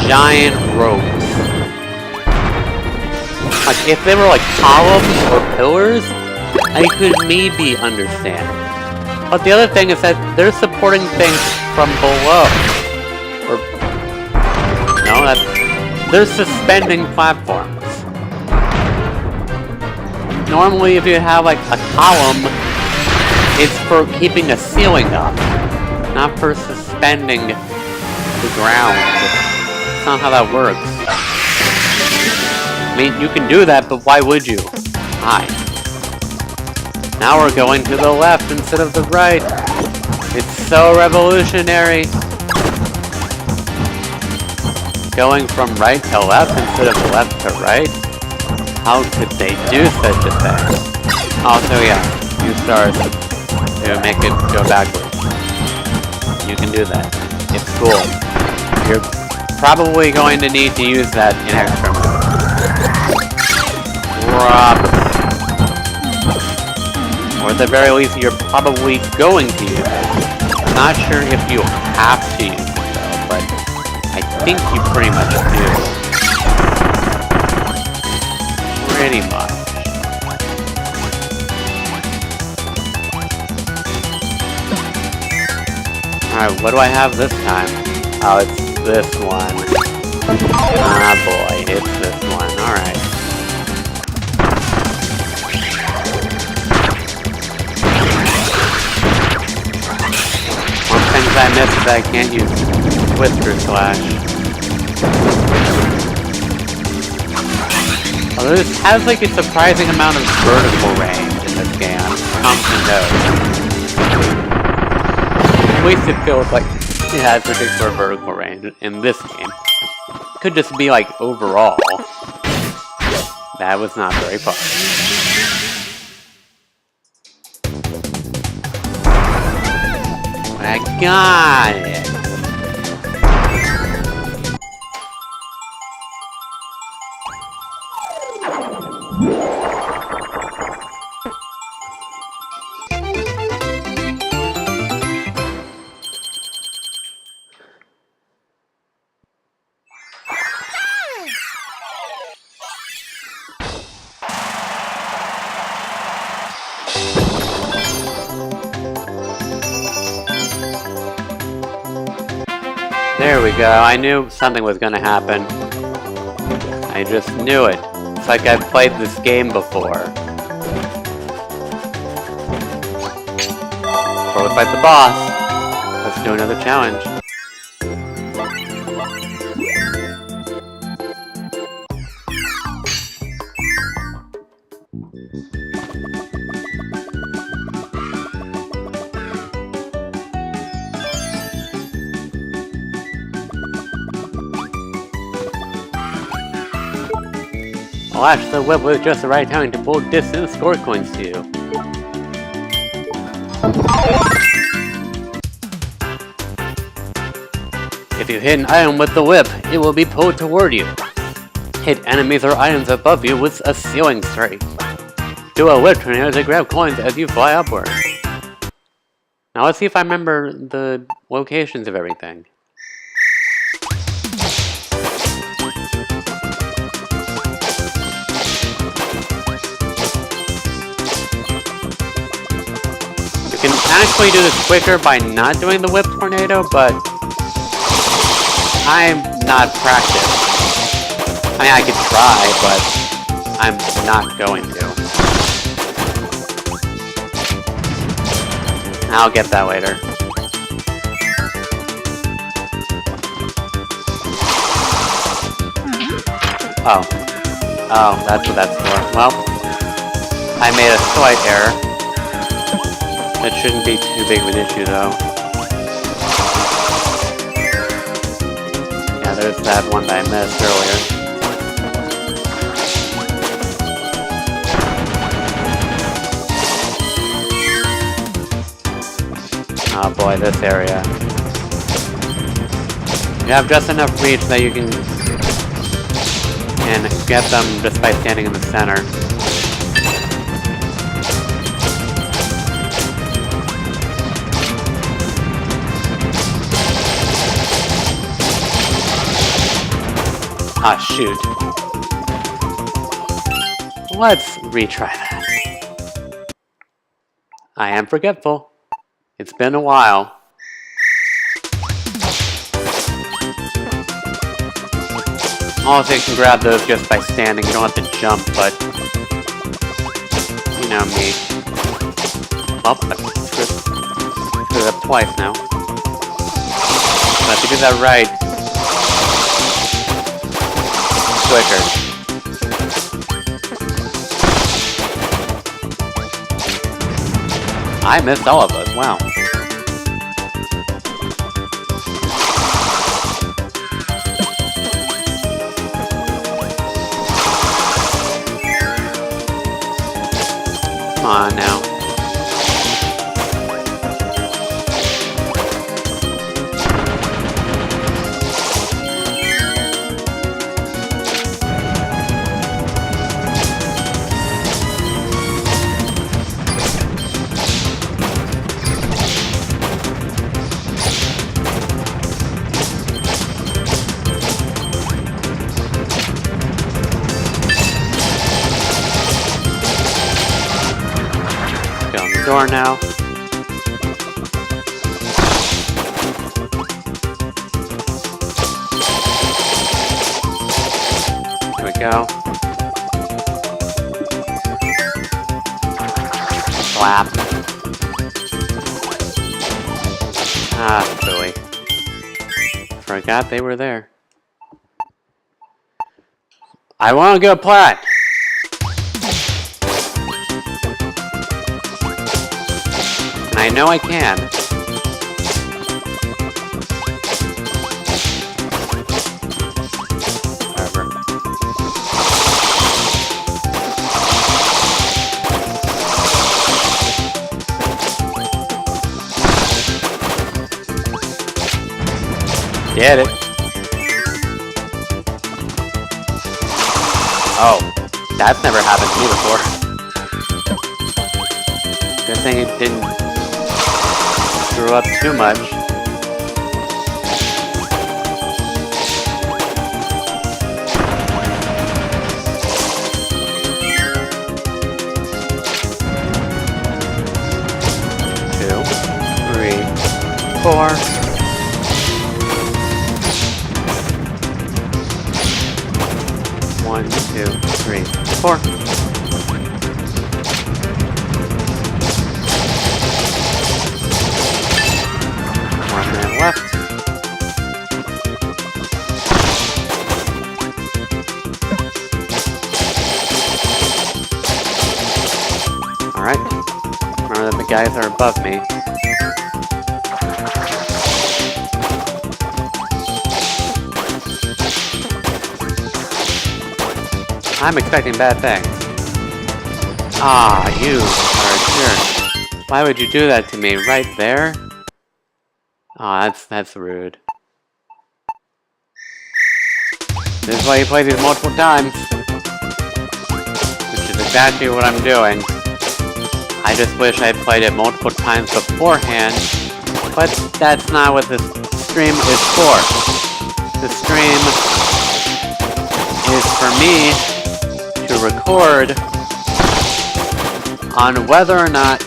giant ropes? Like, if they were like columns or pillars, I could maybe understand. But the other thing is that they're supporting things from below. Or... no, that's... they're suspending platforms. Normally, if you have like a column, it's for keeping a ceiling up, not for suspending the ground. That's not how that works. I mean, you can do that, but why would you? Hi. Now we're going to the left instead of the right. It's so revolutionary. Going from right to left instead of left to right? How could they do such a thing? Also, yeah, use stars to make it go backwards. You can do that. It's cool. You're probably going to need to use that in extra moves. Or at the very least, you're probably going to use it. I'm not sure if you have to use it though, but I think you pretty much do. Pretty much. Alright, what do I have this time? Oh, it's this one. Ah boy, it's this one. Alright. One thing I missed is that I can't use Twister Slash. Although this has like a surprising amount of vertical range in this game. Come to know. At least it feels like it has particular vertical range in this game. Could just be like overall. That was not very fun. I got it. There we go. I knew something was gonna happen. I just knew it. It's like I've played this game before. Before we fight the boss, let's do another challenge. Flash the whip with just the right timing to pull distant score coins to you. If you hit an item with the whip, it will be pulled toward you. Hit enemies or items above you with a ceiling strike. Do a whip tornado to grab coins as you fly upward. Now let's see if I remember the locations of everything. You can actually do this quicker by not doing the whip tornado, but I'm not practiced. I mean, I could try, but I'm not going to. I'll get that later. Oh. Oh, that's what that's for. Well, I made a slight error. That shouldn't be too big of an issue, though. Yeah, there's that one that I missed earlier. Oh boy, this area. You have just enough reach that you can get them just by standing in the center. Ah, shoot. Let's retry that. I am forgetful. It's been a while. Also, you can grab those just by standing. You don't have to jump, but you know me. Well, I screwed it up twice now. I have to do that right. Quicker. I missed all of us, wow. Come on now. Door now. Here we go. Slap. Ah, silly. Forgot they were there. I want to go plat! And I know I can. Whatever. Get it. Oh, that's never happened to me before. Good thing it didn't screw up too much. Two, three, four. One, two, three, four. One man left. Alright. Remember that the guys are above me. I'm expecting bad things. Ah, you are a jerk. Why would you do that to me right there? Aw, that's rude. This is why you play these multiple times. Which is exactly what I'm doing. I just wish I had played it multiple times beforehand, but that's not what this stream is for. The stream is for me to record on whether or not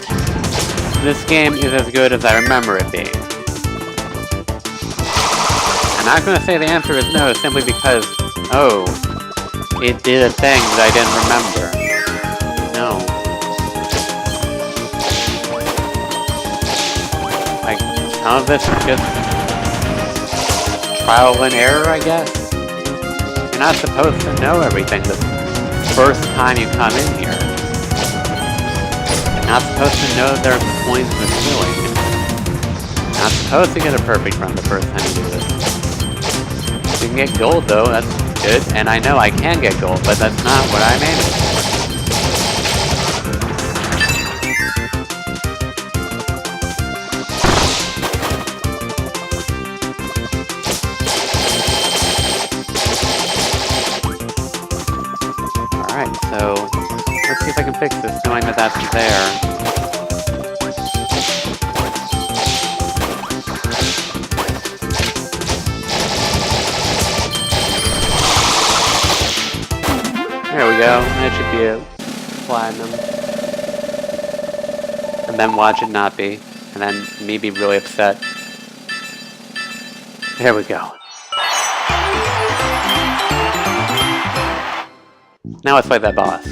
this game is as good as I remember it being. I'm not going to say the answer is no simply because, oh, it did a thing that I didn't remember. No. Like, some of this is just trial and error, I guess. You're not supposed to know everything the first time you come in here. You're not supposed to know there are points missing. You're not supposed to get a perfect run the first time you do this. You can get gold though, that's good, and I know I can get gold, but that's not what I'm aiming for. Alright, so let's see if I can fix this, knowing that that's there. There we go, that should be a platinum. And then watch it not be, and then me be really upset. There we go. Now let's fight that boss.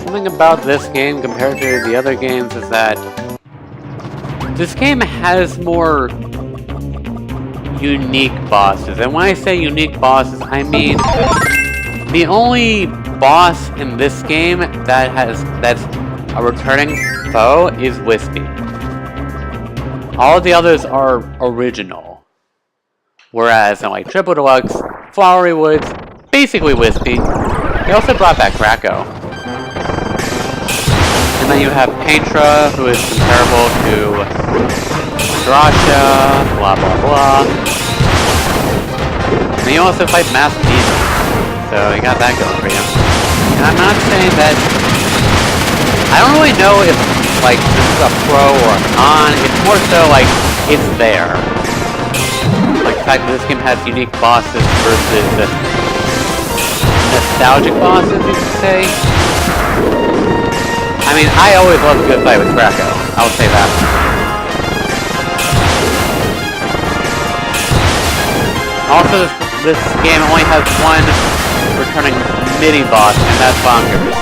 Something about this game compared to the other games is that this game has more unique bosses. And when I say unique bosses, I mean the only boss in this game that's a returning foe is Wispy. All the others are original. Whereas in like Triple Deluxe, Flowery Woods, basically Wispy. They also brought back Kracko. And then you have Paintra, who is comparable to Drasha, blah blah blah. And you also fight Masked Demons, so you got that going for you. And I'm not saying that... I don't really know if, like, this is a pro or a con. It's more so, like, it's there. Like, the fact that this game has unique bosses versus nostalgic bosses, you could say. I mean, I always love a good fight with Kracko. I'll say that. Also, this game only has one returning mini-boss, and that's Bonkers.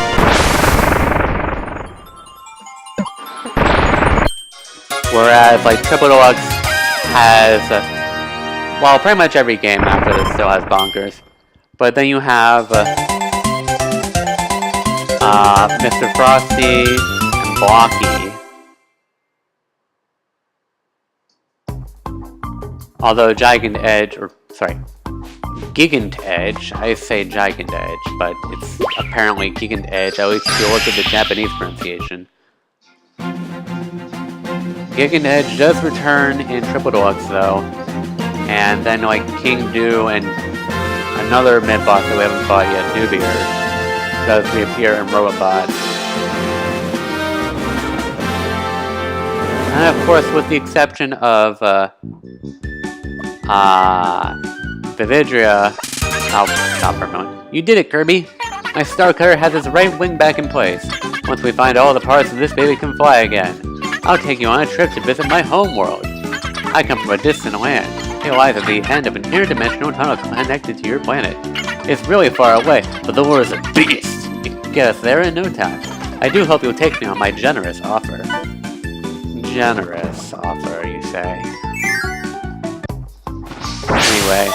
Whereas, like, Triple Deluxe has... well, pretty much every game after this still has Bonkers. But then you have... Mr. Frosty and Blocky. Although Gigant Edge, or sorry, Gigant Edge, I say Gigant Edge, but it's apparently Gigant Edge, at least if you look at the Japanese pronunciation. Gigant Edge does return in Triple Deluxe though, and then like King Dew and another mid-boss that we haven't fought yet, Dewbeard, does reappear in Robobot. And of course, with the exception of Vividria, I'll stop for a moment. You did it, Kirby! My Star Cutter has its right wing back in place. Once we find all the parts of this baby can fly again, I'll take you on a trip to visit my home world. I come from a distant land. It lies at the end of an interdimensional tunnel connected to your planet. It's really far away, but the lure is a beast. You can get us there in no time. I do hope you'll take me on my generous offer. Generous offer, you say? Anyway,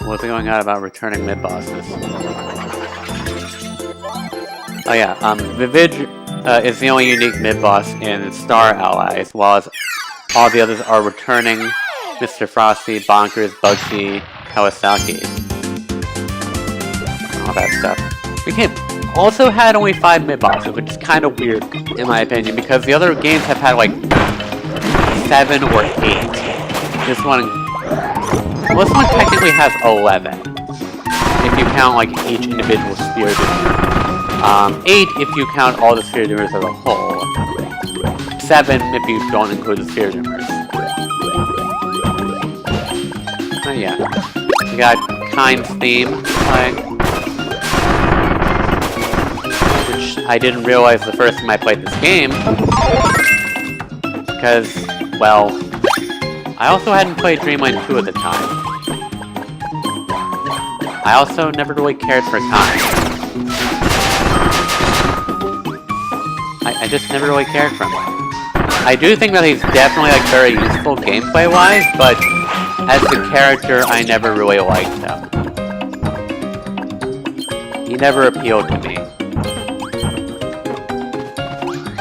what's going on about returning mid-bosses? Oh yeah, Vividria is the only unique mid-boss in Star Allies, while all the others are returning Mr. Frosty, Bonkers, Bugsy, Kawasaki. All that stuff. We also had only 5 mid-bosses, which is kind of weird, in my opinion, because the other games have had like 7 or 8. This one technically has 11, if you count like each individual sphere dimmer. 8 if you count all the sphere dimmers as a whole. 7 if you don't include the sphere dimmers. Oh yeah. We got Kind's theme, which I didn't realize the first time I played this game. Because, well, I also hadn't played Dreamland 2 at the time. I also never really cared for Kind. I just never really cared for him. I do think that he's definitely like very useful gameplay-wise, but as the character, I never really liked him. He never appealed to me.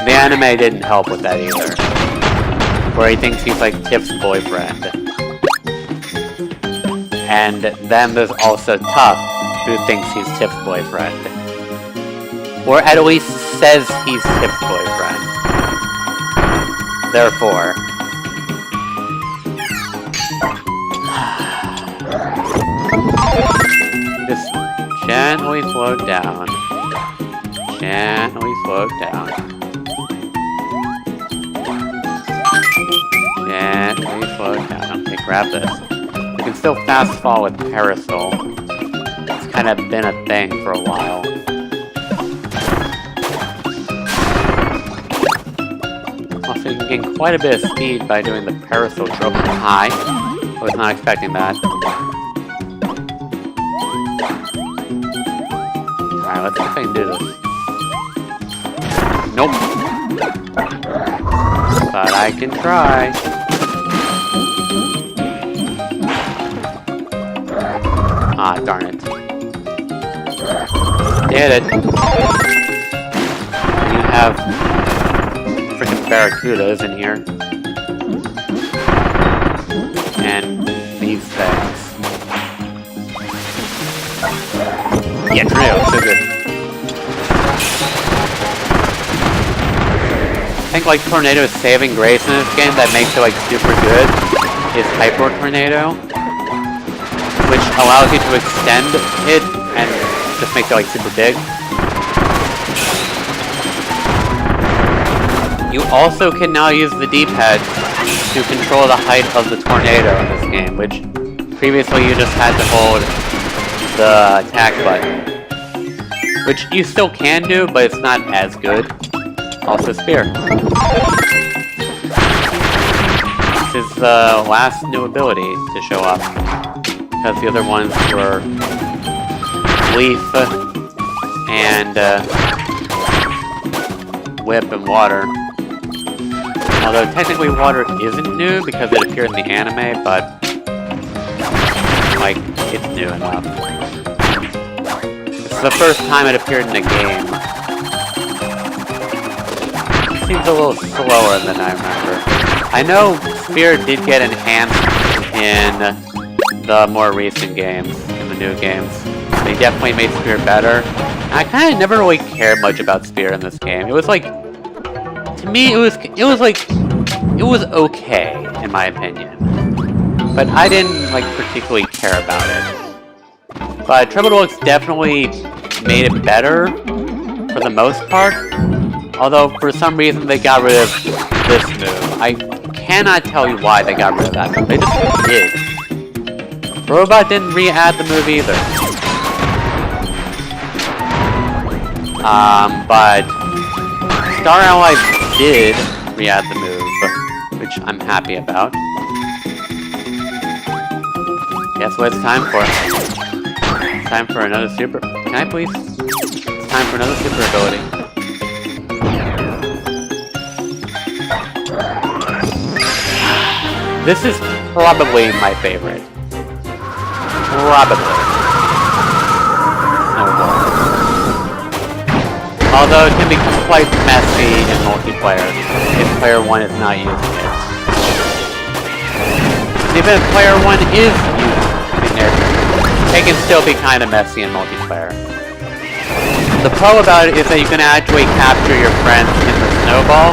The anime didn't help with that either. Where he thinks he's like Tiff's boyfriend. And then there's also Tuff, who thinks he's Tiff's boyfriend. Or at least says he's Tiff's boyfriend. Therefore... just gently float down. Gently float down. Gently float down. Okay, grab this. You can still fast fall with Parasol. It's kind of been a thing for a while. Also, you can gain quite a bit of speed by doing the Parasol trope high. I was not expecting that. Alright, let's see if I can do this. Nope. But I can try. Ah, darn it. Did it. You have freaking barracudas in here. And these things. Yeah, Trio, so good. I think like Tornado's saving grace in this game that makes it like super good is Hyper Tornado. allows you to extend it and just make it like super big. You also can now use the D-pad to control the height of the tornado in this game, which previously you just had to hold the attack button. Which you still can do, but it's not as good. Also Spear. This is the last new ability to show up. Because the other ones were Leaf and Whip and Water. Although technically Water isn't new because it appeared in the anime, but like, it's new enough. It's the first time it appeared in the game. It seems a little slower than I remember. I know Spear did get enhanced in the more recent games, in the new games. They definitely made Spear better. I kind of never really cared much about Spear in this game. It was like, to me, it was okay, in my opinion. But I didn't, like, particularly care about it. But Treble Deluxe definitely made it better, for the most part. Although, for some reason, they got rid of this move. I cannot tell you why they got rid of that move. They just did. Robot didn't re-add the move either. But Star Allies did re-add the move, which I'm happy about. Guess what it's time for? It's time for another super... Can I please? It's time for another super ability. This is probably my favorite. Probably. Snowball. Although it can become quite messy in multiplayer if player 1 is not using it. And even if player 1 is using it can still be kind of messy in multiplayer. The pro about it is that you can actually capture your friends in the snowball,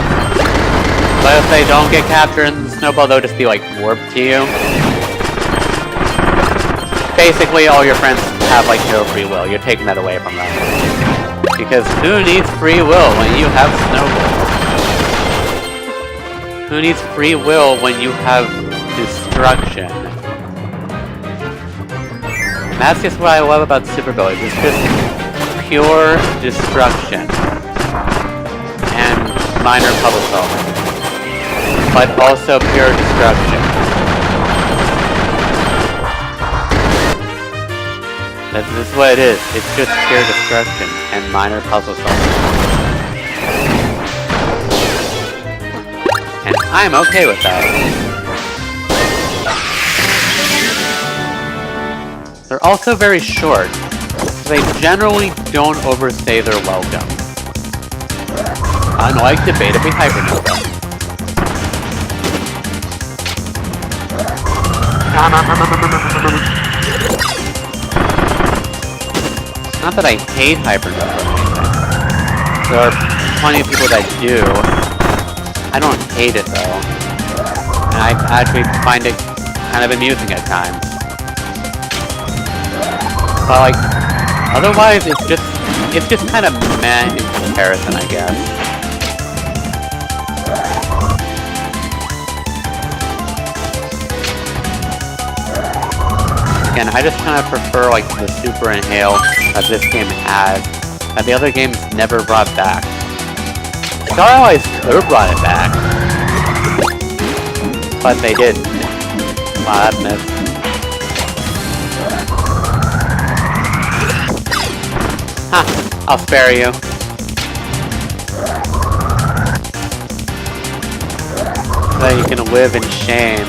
but if they don't get captured in the snowball, they'll just be like warped to you. Basically, all your friends have like no free will. You're taking that away from them. Because who needs free will when you have snowballs? Who needs free will when you have destruction? And that's just what I love about super abilities. It's just pure destruction. And minor puzzle solving. But also pure destruction. This is what it is. It's just pure destruction and minor puzzle solving. And I'm okay with that. They're also very short, so they generally don't overstay their welcome. Unlike Debatably Hypernova. Not that I hate Hypernova. There are plenty of people that do. I don't hate it though. And I actually find it kind of amusing at times. But like, otherwise it's just kind of meh in comparison, I guess. Again, I just kind of prefer like the super inhale that this game has, that the other games never brought back. Star Allies could have brought it back, but they didn't. Wow, that missed. Huh, I'll spare you. So that you can live in shame.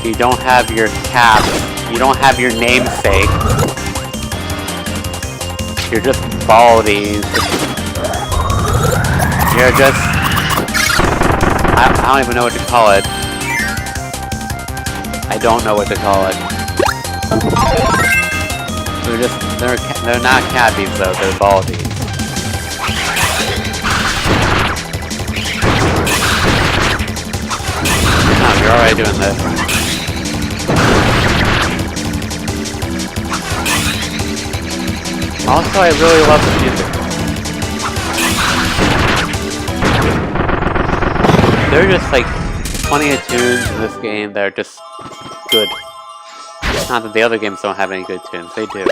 You don't have your cap. You don't have your namesake. You're just baldies. You're just... I don't even know what to call it. I don't know what to call it. They're not cabbies though, they're baldies. Oh, you're already doing this. Also, I really love the music. There are just like plenty of tunes in this game that are just good. Not that the other games don't have any good tunes, they do.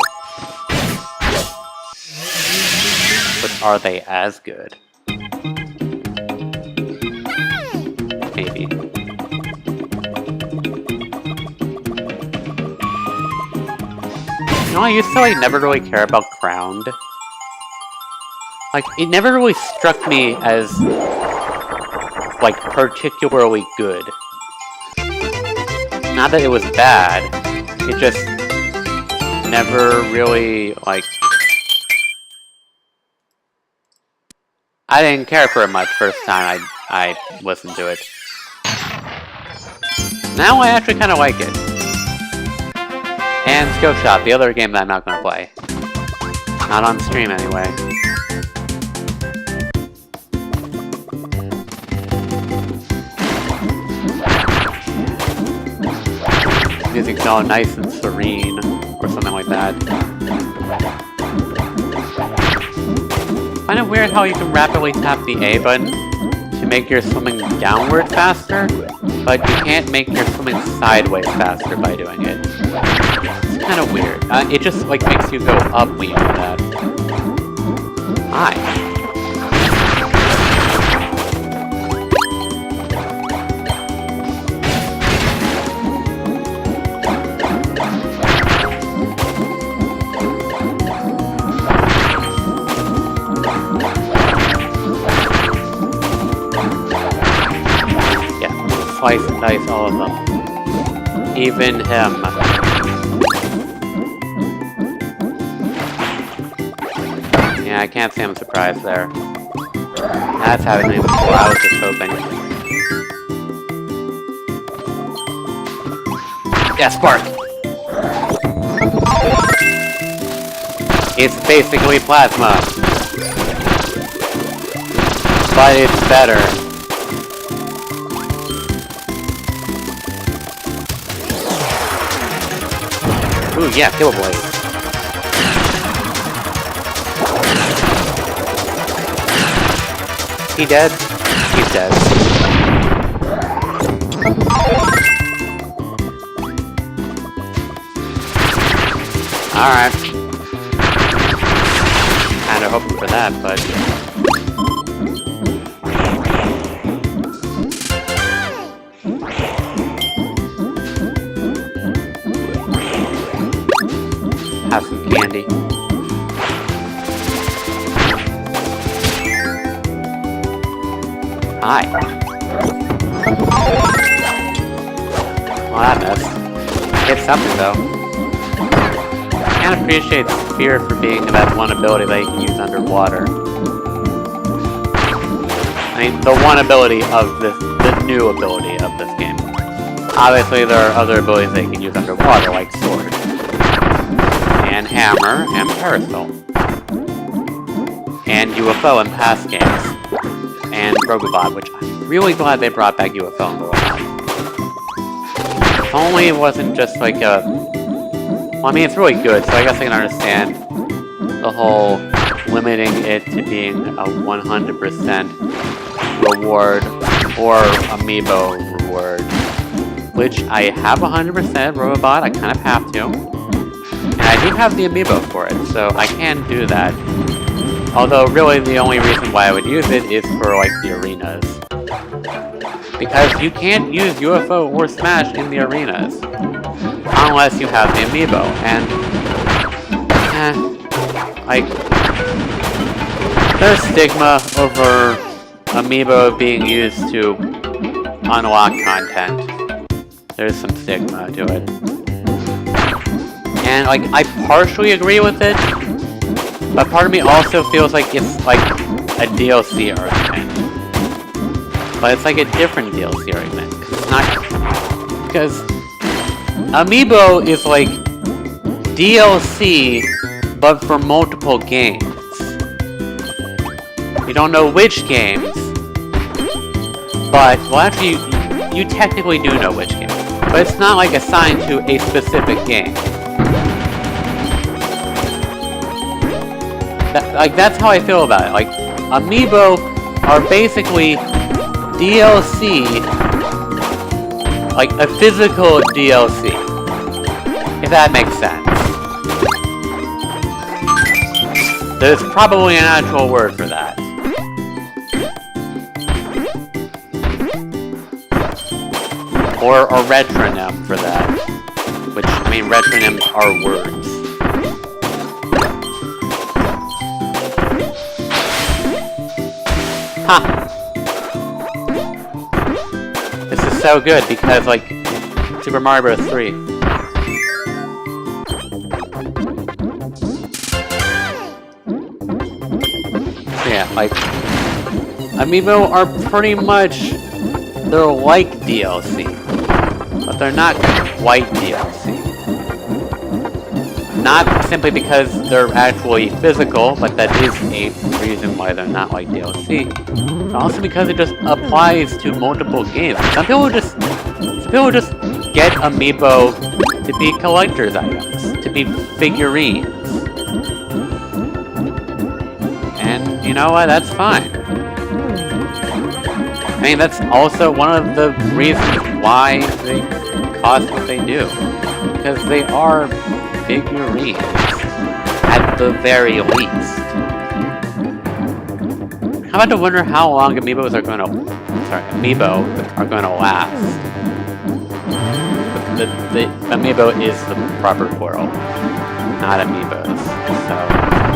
But are they as good? Maybe. You know, I used to like never really care about Crowned. Like, it never really struck me as like particularly good. Not that it was bad, it just never really like... I didn't care for it much first time I listened to it. Now I actually kind of like it. And Scope Shot, the other game that I'm not going to play. Not on stream anyway. Music's all nice and serene, or something like that. Kind of weird how you can rapidly tap the A button to make your swimming downward faster, but you can't make your swimming sideways faster by doing it. It's kind of weird. It just like makes you go up when you do that. Hi. Slice and dice all of them. Even him. Yeah, I can't say I'm surprised there. That's happening before I was just hoping. Yeah, Spark! It's basically plasma. But it's better. Ooh, yeah, Kill Blade. He dead? He's dead. Alright. Kinda hoping for that, but... have some candy. Hi. Well, that missed. It's something, though. I can't appreciate Sphere for being that one ability that you can use underwater. I mean, the one ability of this, the new ability of this game. Obviously, there are other abilities that you can use underwater, like Sword. And Hammer, and Parasol. And UFO in past games. And Robobot, which I'm really glad they brought back UFO in Robobot. If only it wasn't just like a... Well, I mean, it's really good, so I guess I can understand the whole limiting it to being a 100% reward or amiibo reward. Which I have 100% Robobot, I kind of have to. And I do have the amiibo for it, so I can do that. Although, really, the only reason why I would use it is for, like, the arenas. Because you can't use UFO or Smash in the arenas. Unless you have the amiibo, and... like... There's stigma over amiibo being used to unlock content. There's some stigma to it. And, like, I partially agree with it, but part of me also feels like it's, like, a DLC argument. But it's, like, a different DLC argument. It's not... Because... Amiibo is, like, DLC, but for multiple games. You don't know which games, but... Well, actually, you technically do know which games. But it's not, like, assigned to a specific game. That's how I feel about it. Like, amiibo are basically DLC, like a physical DLC, if that makes sense. There's probably an actual word for that. Or a retronym for that. Which, I mean, retronyms are words. Huh. This is so good because, like, Super Mario Bros. 3. So yeah, like, amiibo are pretty much, they're like DLC, but they're not quite DLC. Not simply because they're actually physical, but that is a reason why they're not like DLC. But also because it just applies to multiple games. Some people just get amiibo to be collector's items, to be figurines. And you know what? That's fine. I mean, that's also one of the reasons why they cost what they do. Because they are figurines, at the very least. I'm about to wonder how long amiibo are going to last. The amiibo is the proper plural, not amiibos. So,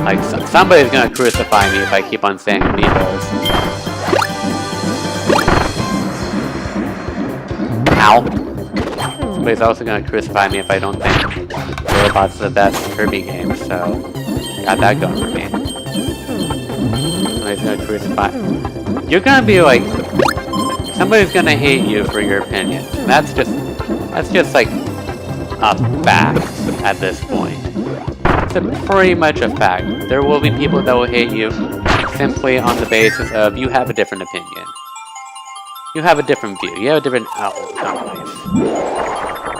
like, somebody's going to crucify me if I keep on saying amiibos. Ow. Somebody's also going to crucify me if I don't think Robot's the best Kirby game, so got that going for me. Somebody's gonna crucify. You're gonna be like, somebody's gonna hate you for your opinion. That's just like a fact at this point. It's pretty much a fact. There will be people that will hate you simply on the basis of you have a different opinion. You have a different view. You have a different outlook on life.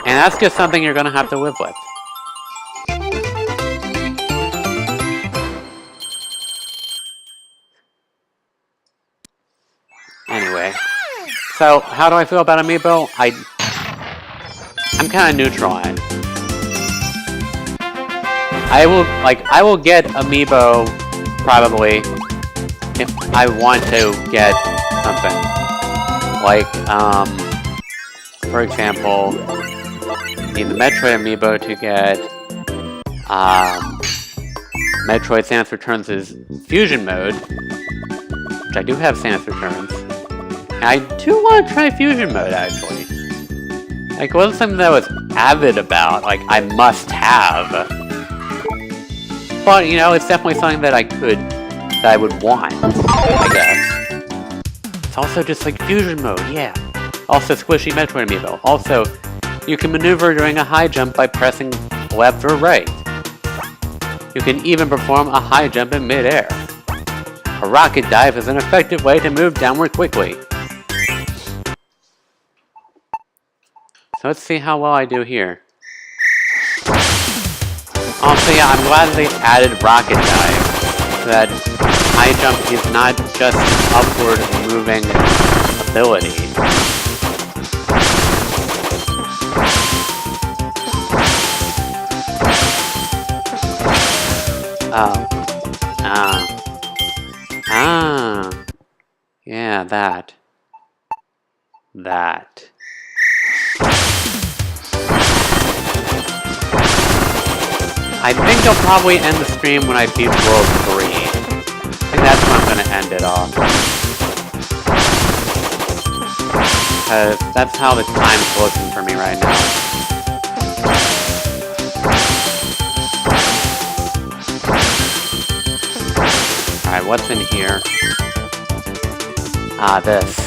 And that's just something you're gonna have to live with. Anyway, so how do I feel about amiibo? I'm kind of neutral on it. I will get amiibo probably if I want to get something. Like, for example, need the Metroid amiibo to get Metroid Samus Returns' Fusion Mode, which I do have Samus Returns. And I do want to try Fusion Mode, actually. Like, it wasn't something that I was avid about, like, I must have. But, you know, it's definitely something that I would want, I guess. It's also just like Fusion Mode, yeah. Also squishy Metroid amiibo. Also, you can maneuver during a high jump by pressing left or right. You can even perform a high jump in mid-air. A rocket dive is an effective way to move downward quickly. So let's see how well I do here. Also, yeah, I'm glad they added rocket dive. So that high jump is not just an upward moving ability. Yeah, that. I think I'll probably end the stream when I beat World 3. I think that's when I'm gonna end it off. Because that's how the time's looking for me right now. Alright, what's in here? This.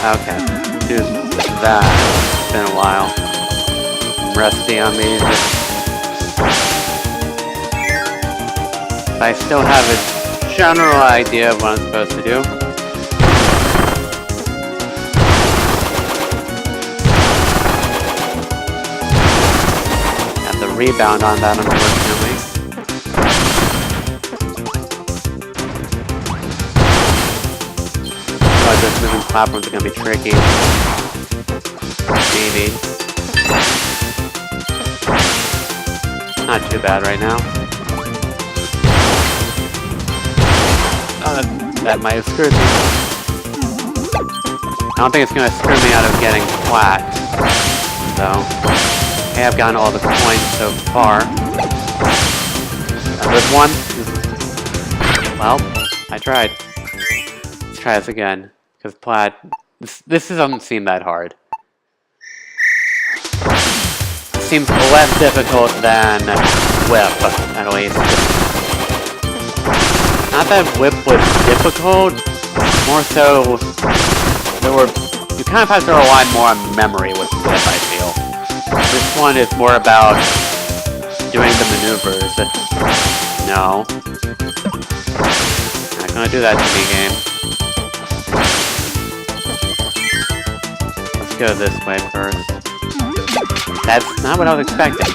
Okay. Do that. It's been a while. I'm rusty on these. I still have a general idea of what I'm supposed to do. rebound on that, unfortunately. Oh, this moving platforms are gonna be tricky. Maybe. Not too bad right now. Oh, that might have screwed me. I don't think it's gonna screw me out of getting flat. So, hey, I've gotten all the coins so far. A good one. Well, I tried. Let's try this again. Because plat, this doesn't seem that hard. Seems less difficult than Whip, at least. Not that Whip was difficult, more so you kind of have to rely more on memory with Whip, I feel. This one is more about doing the maneuvers. No. Not gonna do that to me, game. Let's go this way first. That's not what I was expecting.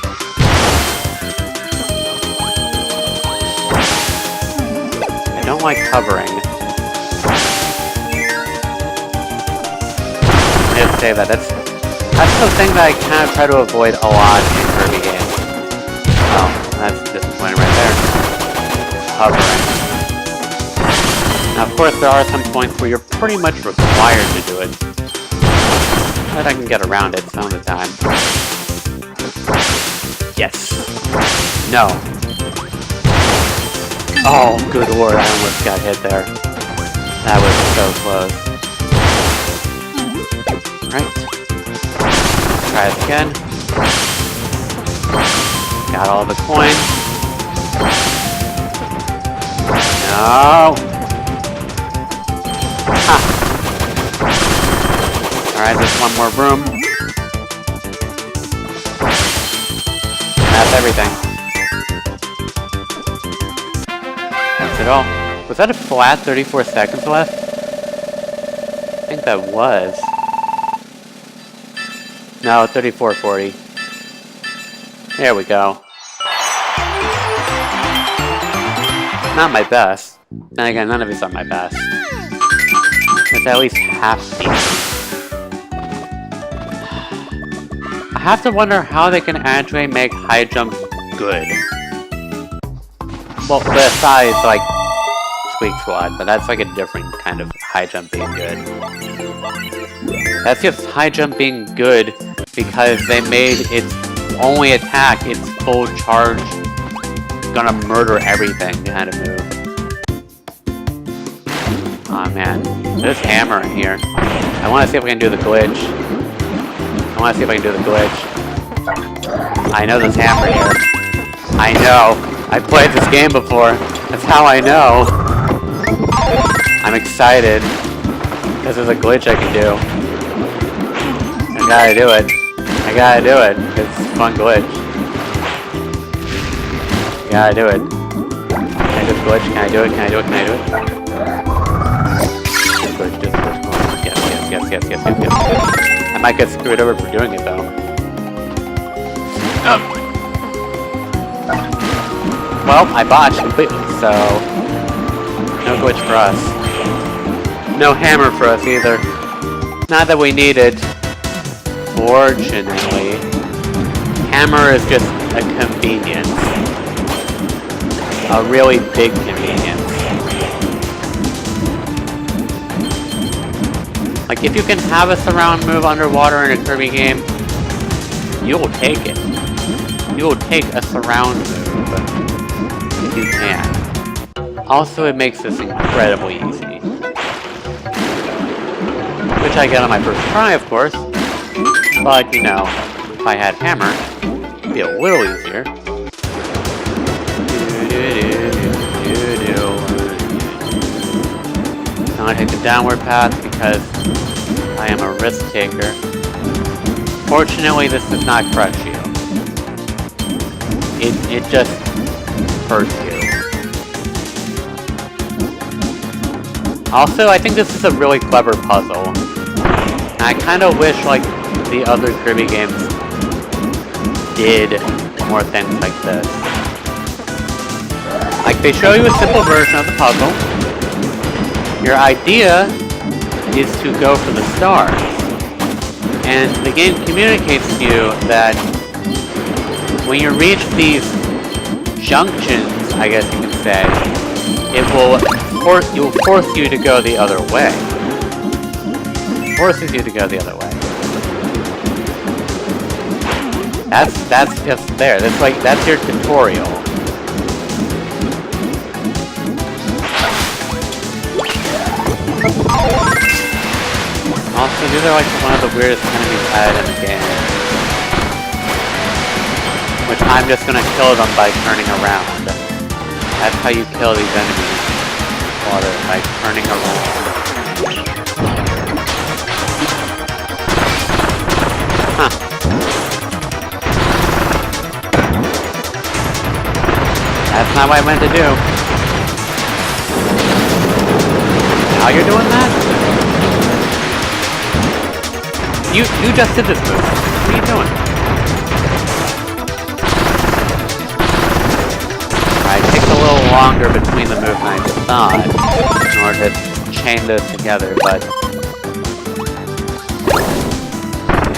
I don't like hovering. I have to say that. That's the thing that I kind of try to avoid a lot in Kirby games. Oh, that's disappointing right there. Hovering. Now, of course, there are some points where you're pretty much required to do it. But I can get around it some of the time. Yes. No. Oh, good lord, I almost got hit there. That was so close. Right. Try it again. Got all the coins. No. Ha. Alright, there's one more room. That's everything. That's it all. Was that a flat 34 seconds left? I think that was. No, 34:40. There we go. Not my best. Then again, none of these are my best. It's at least half decent. I have to wonder how they can actually make high jump good. Well, besides, like, Squeak Squad, but that's like a different kind of high jump being good. That's just high jump being good because they made its only attack, its full charge, gonna murder everything kind of move. Aw, man. There's hammer in here. I want to see if we can do the glitch. I know there's hammer here. I know. I played this game before. That's how I know. I'm excited. Because there's a glitch I can do. I gotta do it. It's a fun glitch. I gotta do it. Can I do the glitch? Can I do it? Just glitch. Yes. I might get screwed over for doing it, though. Well, I botched completely, so no glitch for us. No hammer for us either. Not that we need it. Fortunately, hammer is just a convenience. A really big convenience. Like, if you can have a surround move underwater in a Kirby game, you will take it. You will take a surround move if you can. Also, it makes this incredibly easy. Which I get on my first try, of course. But, you know, if I had hammer, it'd be a little easier. I'm gonna take the downward path because I am a risk taker. Fortunately, this does not crush you. It just hurts you. Also, I think this is a really clever puzzle. And I kind of wish, like, the other Kirby games did more things like this. Like, they show you a simple version of the puzzle. Your idea is to go for the stars. And the game communicates to you that when you reach these junctions, I guess you can say, it will force you to go the other way. Forces you to go the other way. That's just there. That's your tutorial. Also, these are like one of the weirdest enemies I had in the game. Which I'm just gonna kill them by turning around. That's how you kill these enemies. Water, by turning around. Huh. That's not what I meant to do. Now you're doing that? You just did this move. What are you doing? Alright, it takes a little longer between the moves than I thought in order to chain those together, but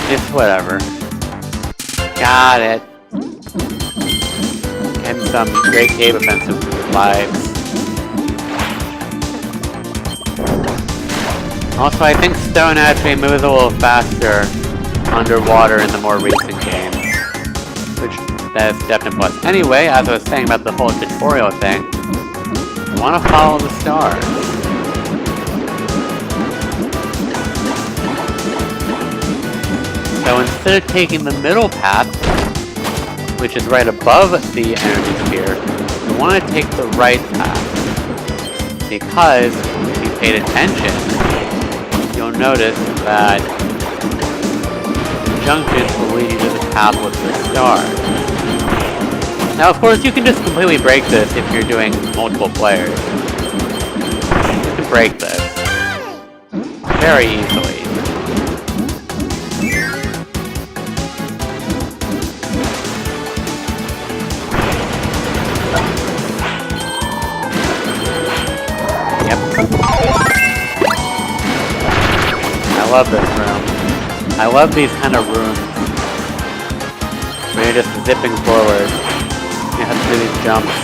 it's whatever. Got it. And some great game offensive lives. Also, I think Stone actually moves a little faster underwater in the more recent games. Which, that is definitely plus. Anyway, as I was saying about the whole tutorial thing, I want to follow the stars. So instead of taking the middle path, which is right above the energy sphere, you want to take the right path. Because, if you paid attention, you'll notice that junctions will lead you to the path with the stars. Now, of course, you can just completely break this if you're doing multiple players. You can break this very easily. I love this room. I love these kind of rooms where you're just zipping forward. You have to do these jumps.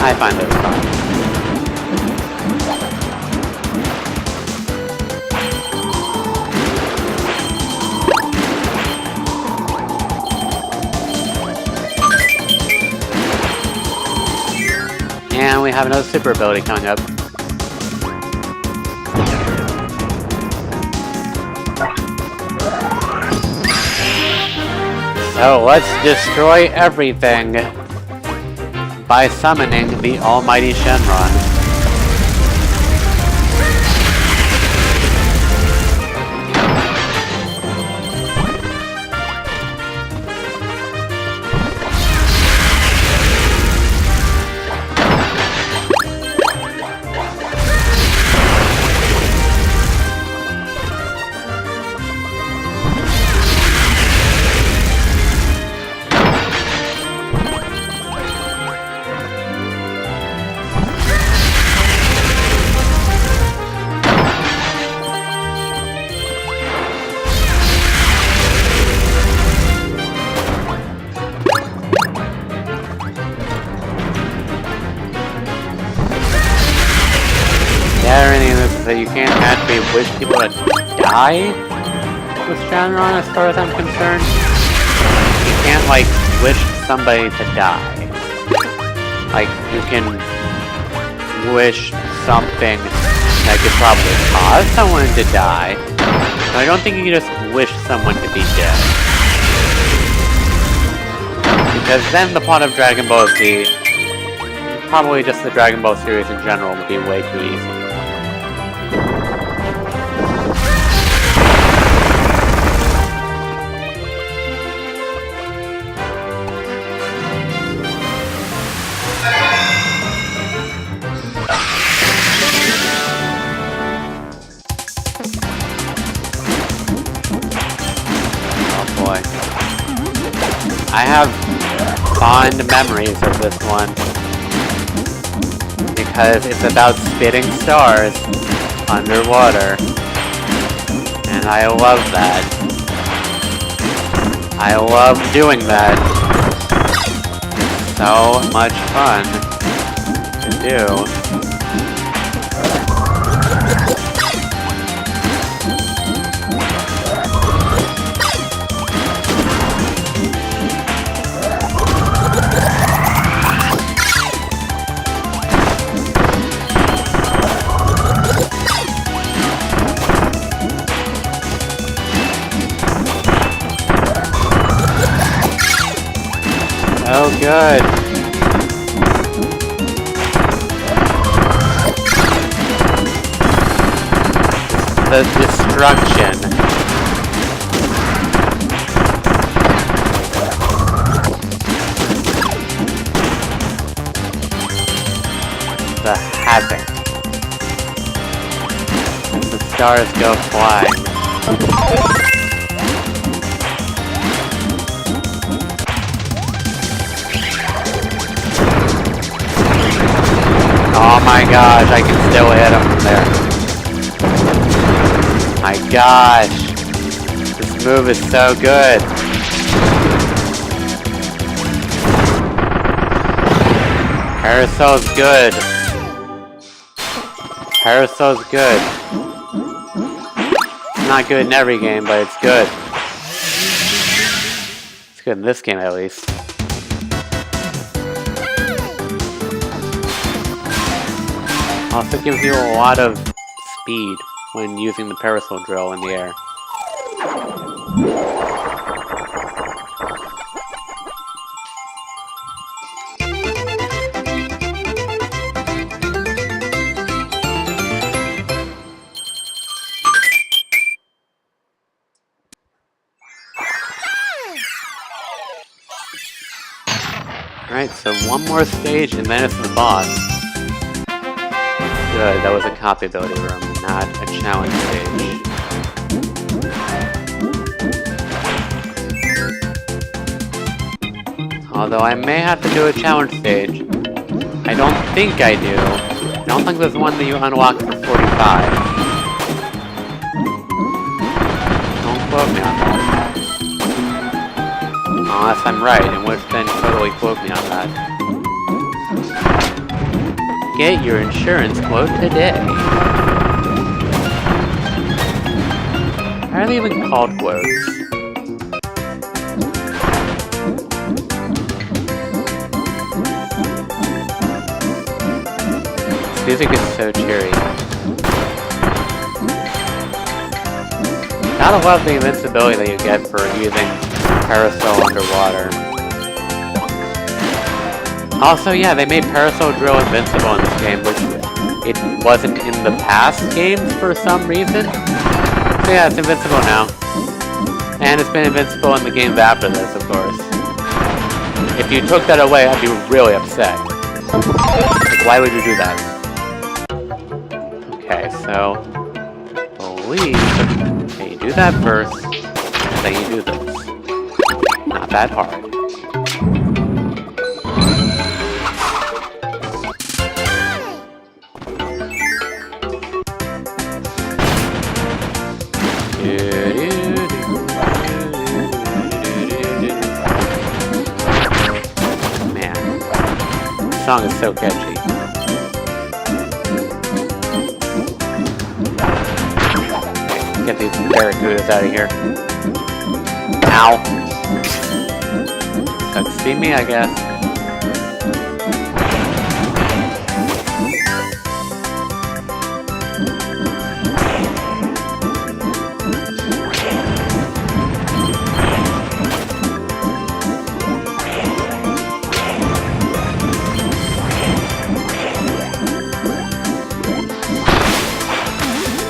I find this fun. And we have another super ability coming up. So let's destroy everything by summoning the almighty Shenron. That you can't actually wish people to die with Shenron, as far as I'm concerned. You can't, like, wish somebody to die. Like, you can wish something that could probably cause someone to die, but I don't think you can just wish someone to be dead. Because then the plot of Dragon Ball Z, probably just the Dragon Ball series in general, would be way too easy. I have fond memories of this one because it's about spitting stars underwater, and I love that. I love doing that. It's so much fun to do. Oh, good. The destruction. The havoc. As the stars go flying. Oh my gosh, I can still hit him from there. My gosh. This move is so good. Parasol's good. Parasol's good. It's not good in every game, but it's good. It's good in this game at least. Also gives you a lot of speed when using the parasol drill in the air. Alright, so one more stage and then it's the boss. Good, that was a copy ability room, not a challenge stage. Although I may have to do a challenge stage. I don't think I do. I don't think there's one that you unlock for 45. Don't quote me on that. Unless I'm right, in which then totally quote me on that. Get your insurance quote today. Why are they even called quotes? This music is so cheery. Gotta love the invincibility that you get for using Parasol underwater. Also, yeah, they made Parasol Drill invincible in this game, which it wasn't in the past games for some reason. So yeah, it's invincible now. And it's been invincible in the games after this, of course. If you took that away, I'd be really upset. Like, why would you do that? Okay, so... believe that you do that first, and then you do this. Not that hard. This song is so catchy. Get these barracudas out of here. Ow. That's see me, I guess.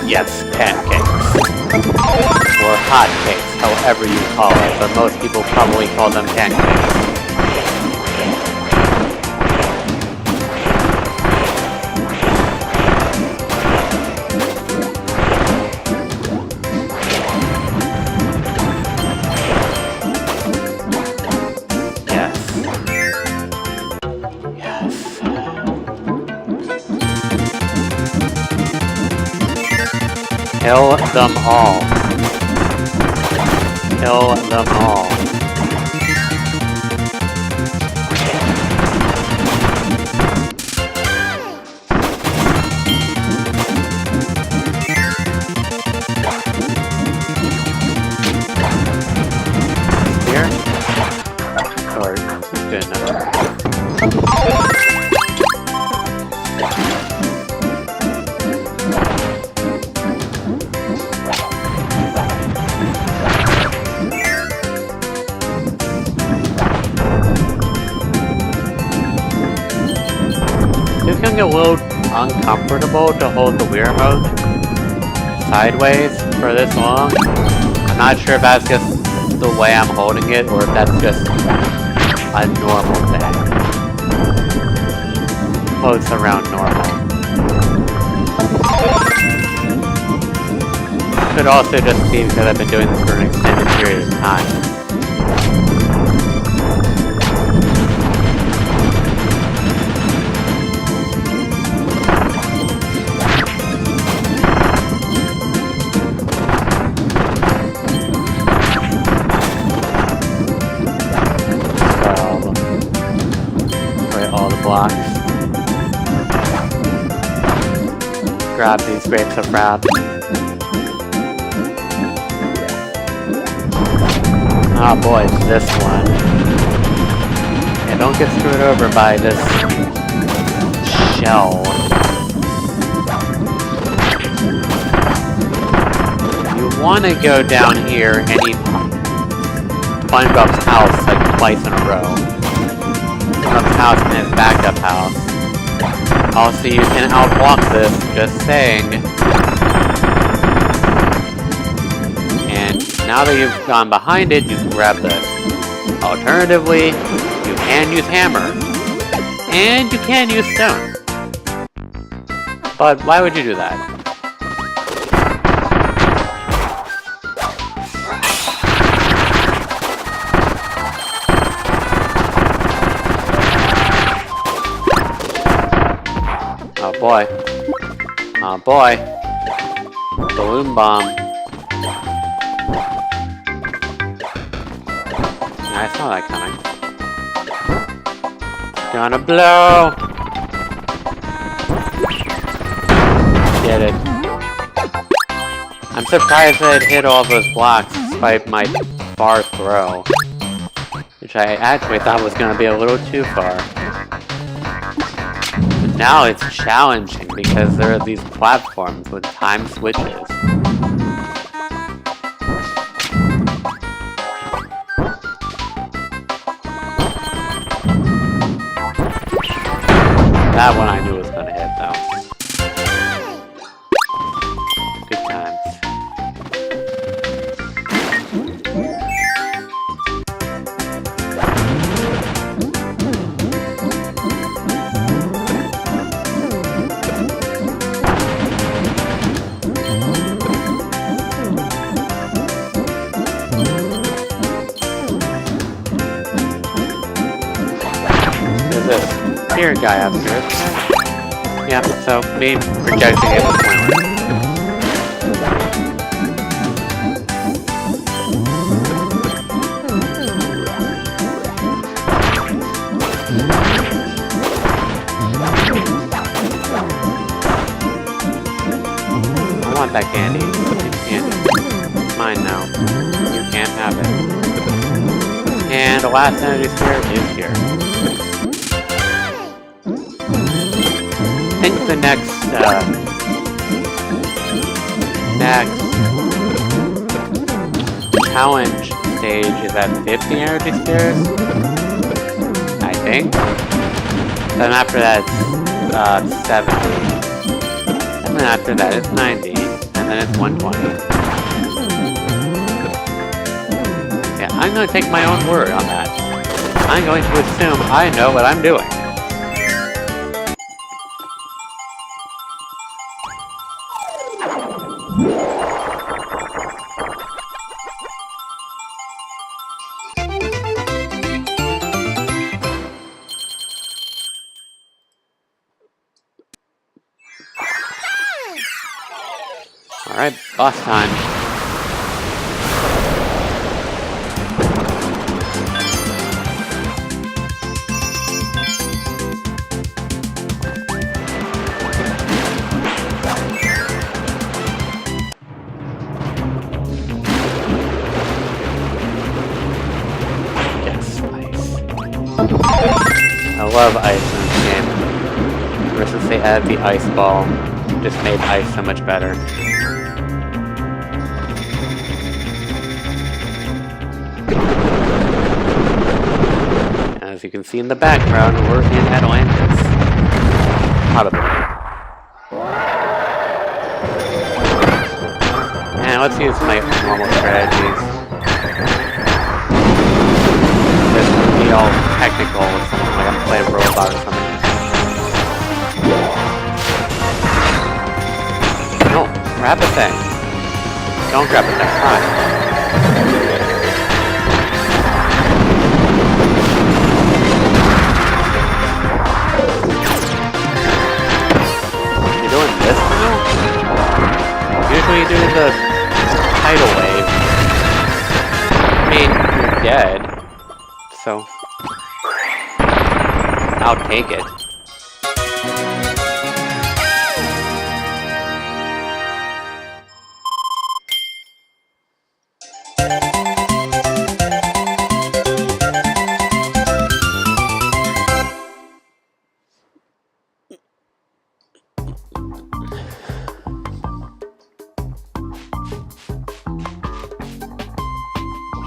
Yes, pancakes. Or hotcakes, however you call it, but most people probably call them pancakes. Kill them all. Kill them all. Here? Or good enough. It's gonna get a little uncomfortable to hold the Wiimote sideways for this long. I'm not sure if that's just the way I'm holding it or if that's just a normal thing. Close around normal. Could also just be because I've been doing this for an extended period of time. Blocks. Grab these grapes of wrath. Oh boy, it's this one. Yeah, don't get screwed over by this shell. You want to go down here and eat SpongeBob's house like twice in a row. SpongeBob's house and his backup house. Also, you can outwalk this, just saying. And now that you've gone behind it, you can grab this. Alternatively, you can use hammer. And you can use stone. But why would you do that? Oh boy. Oh boy. Balloon bomb. I saw that coming. Gonna blow! Get it. I'm surprised that it hit all those blocks despite my far throw. Which I actually thought was gonna be a little too far. Now it's challenging because there are these platforms with time switches. That one I knew was gonna hit though. Good times. Here, guy up here. Yeah, so me projecting it was pointless. I want that candy. It's candy. It's mine now. You can't have it. And the last energy sphere is here. I think the next challenge stage is at 50 energy spheres, I think. Then after that it's 70. And then after that it's 90. And then it's 120. Yeah, I'm going to take my own word on that. I'm going to assume I know what I'm doing. Alright, boss time. Yes, ice. I love ice in this game. Ever since they added the ice ball, just made ice so much better. As you can see in the background, we're in Atlantis. Probably. And let's use my normal strategies. This would be all technical or something, like I'm playing a robot or something. No, grab a thing. Don't grab a thing, fine. Doing this now? Usually you do the tidal wave. I mean, you're dead. So, I'll take it.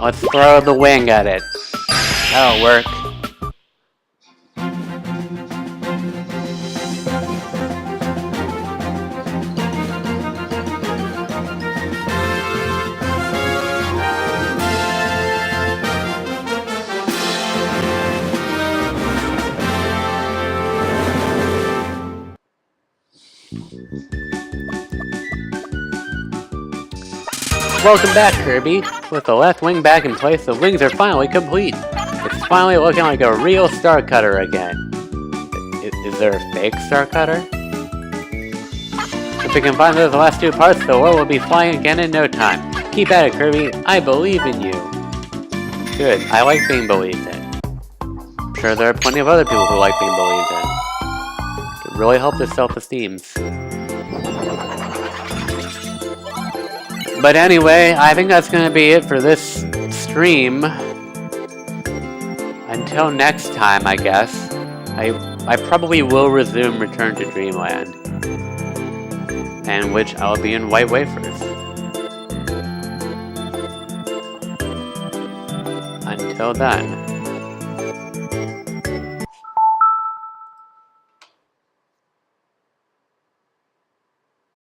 Let's throw the wing at it. That'll work. Welcome back, Kirby! With the left wing back in place, the wings are finally complete. It's finally looking like a real Star Cutter again. Is there a fake Star Cutter? If we can find those last two parts, the world will be flying again in no time. Keep at it, Kirby. I believe in you. Good. I like being believed in. I'm sure there are plenty of other people who like being believed in. It really helps their self-esteem. But anyway, I think that's going to be it for this stream. Until next time, I guess. I probably will resume Return to Dreamland. And which I'll be in White Wafers. Until then.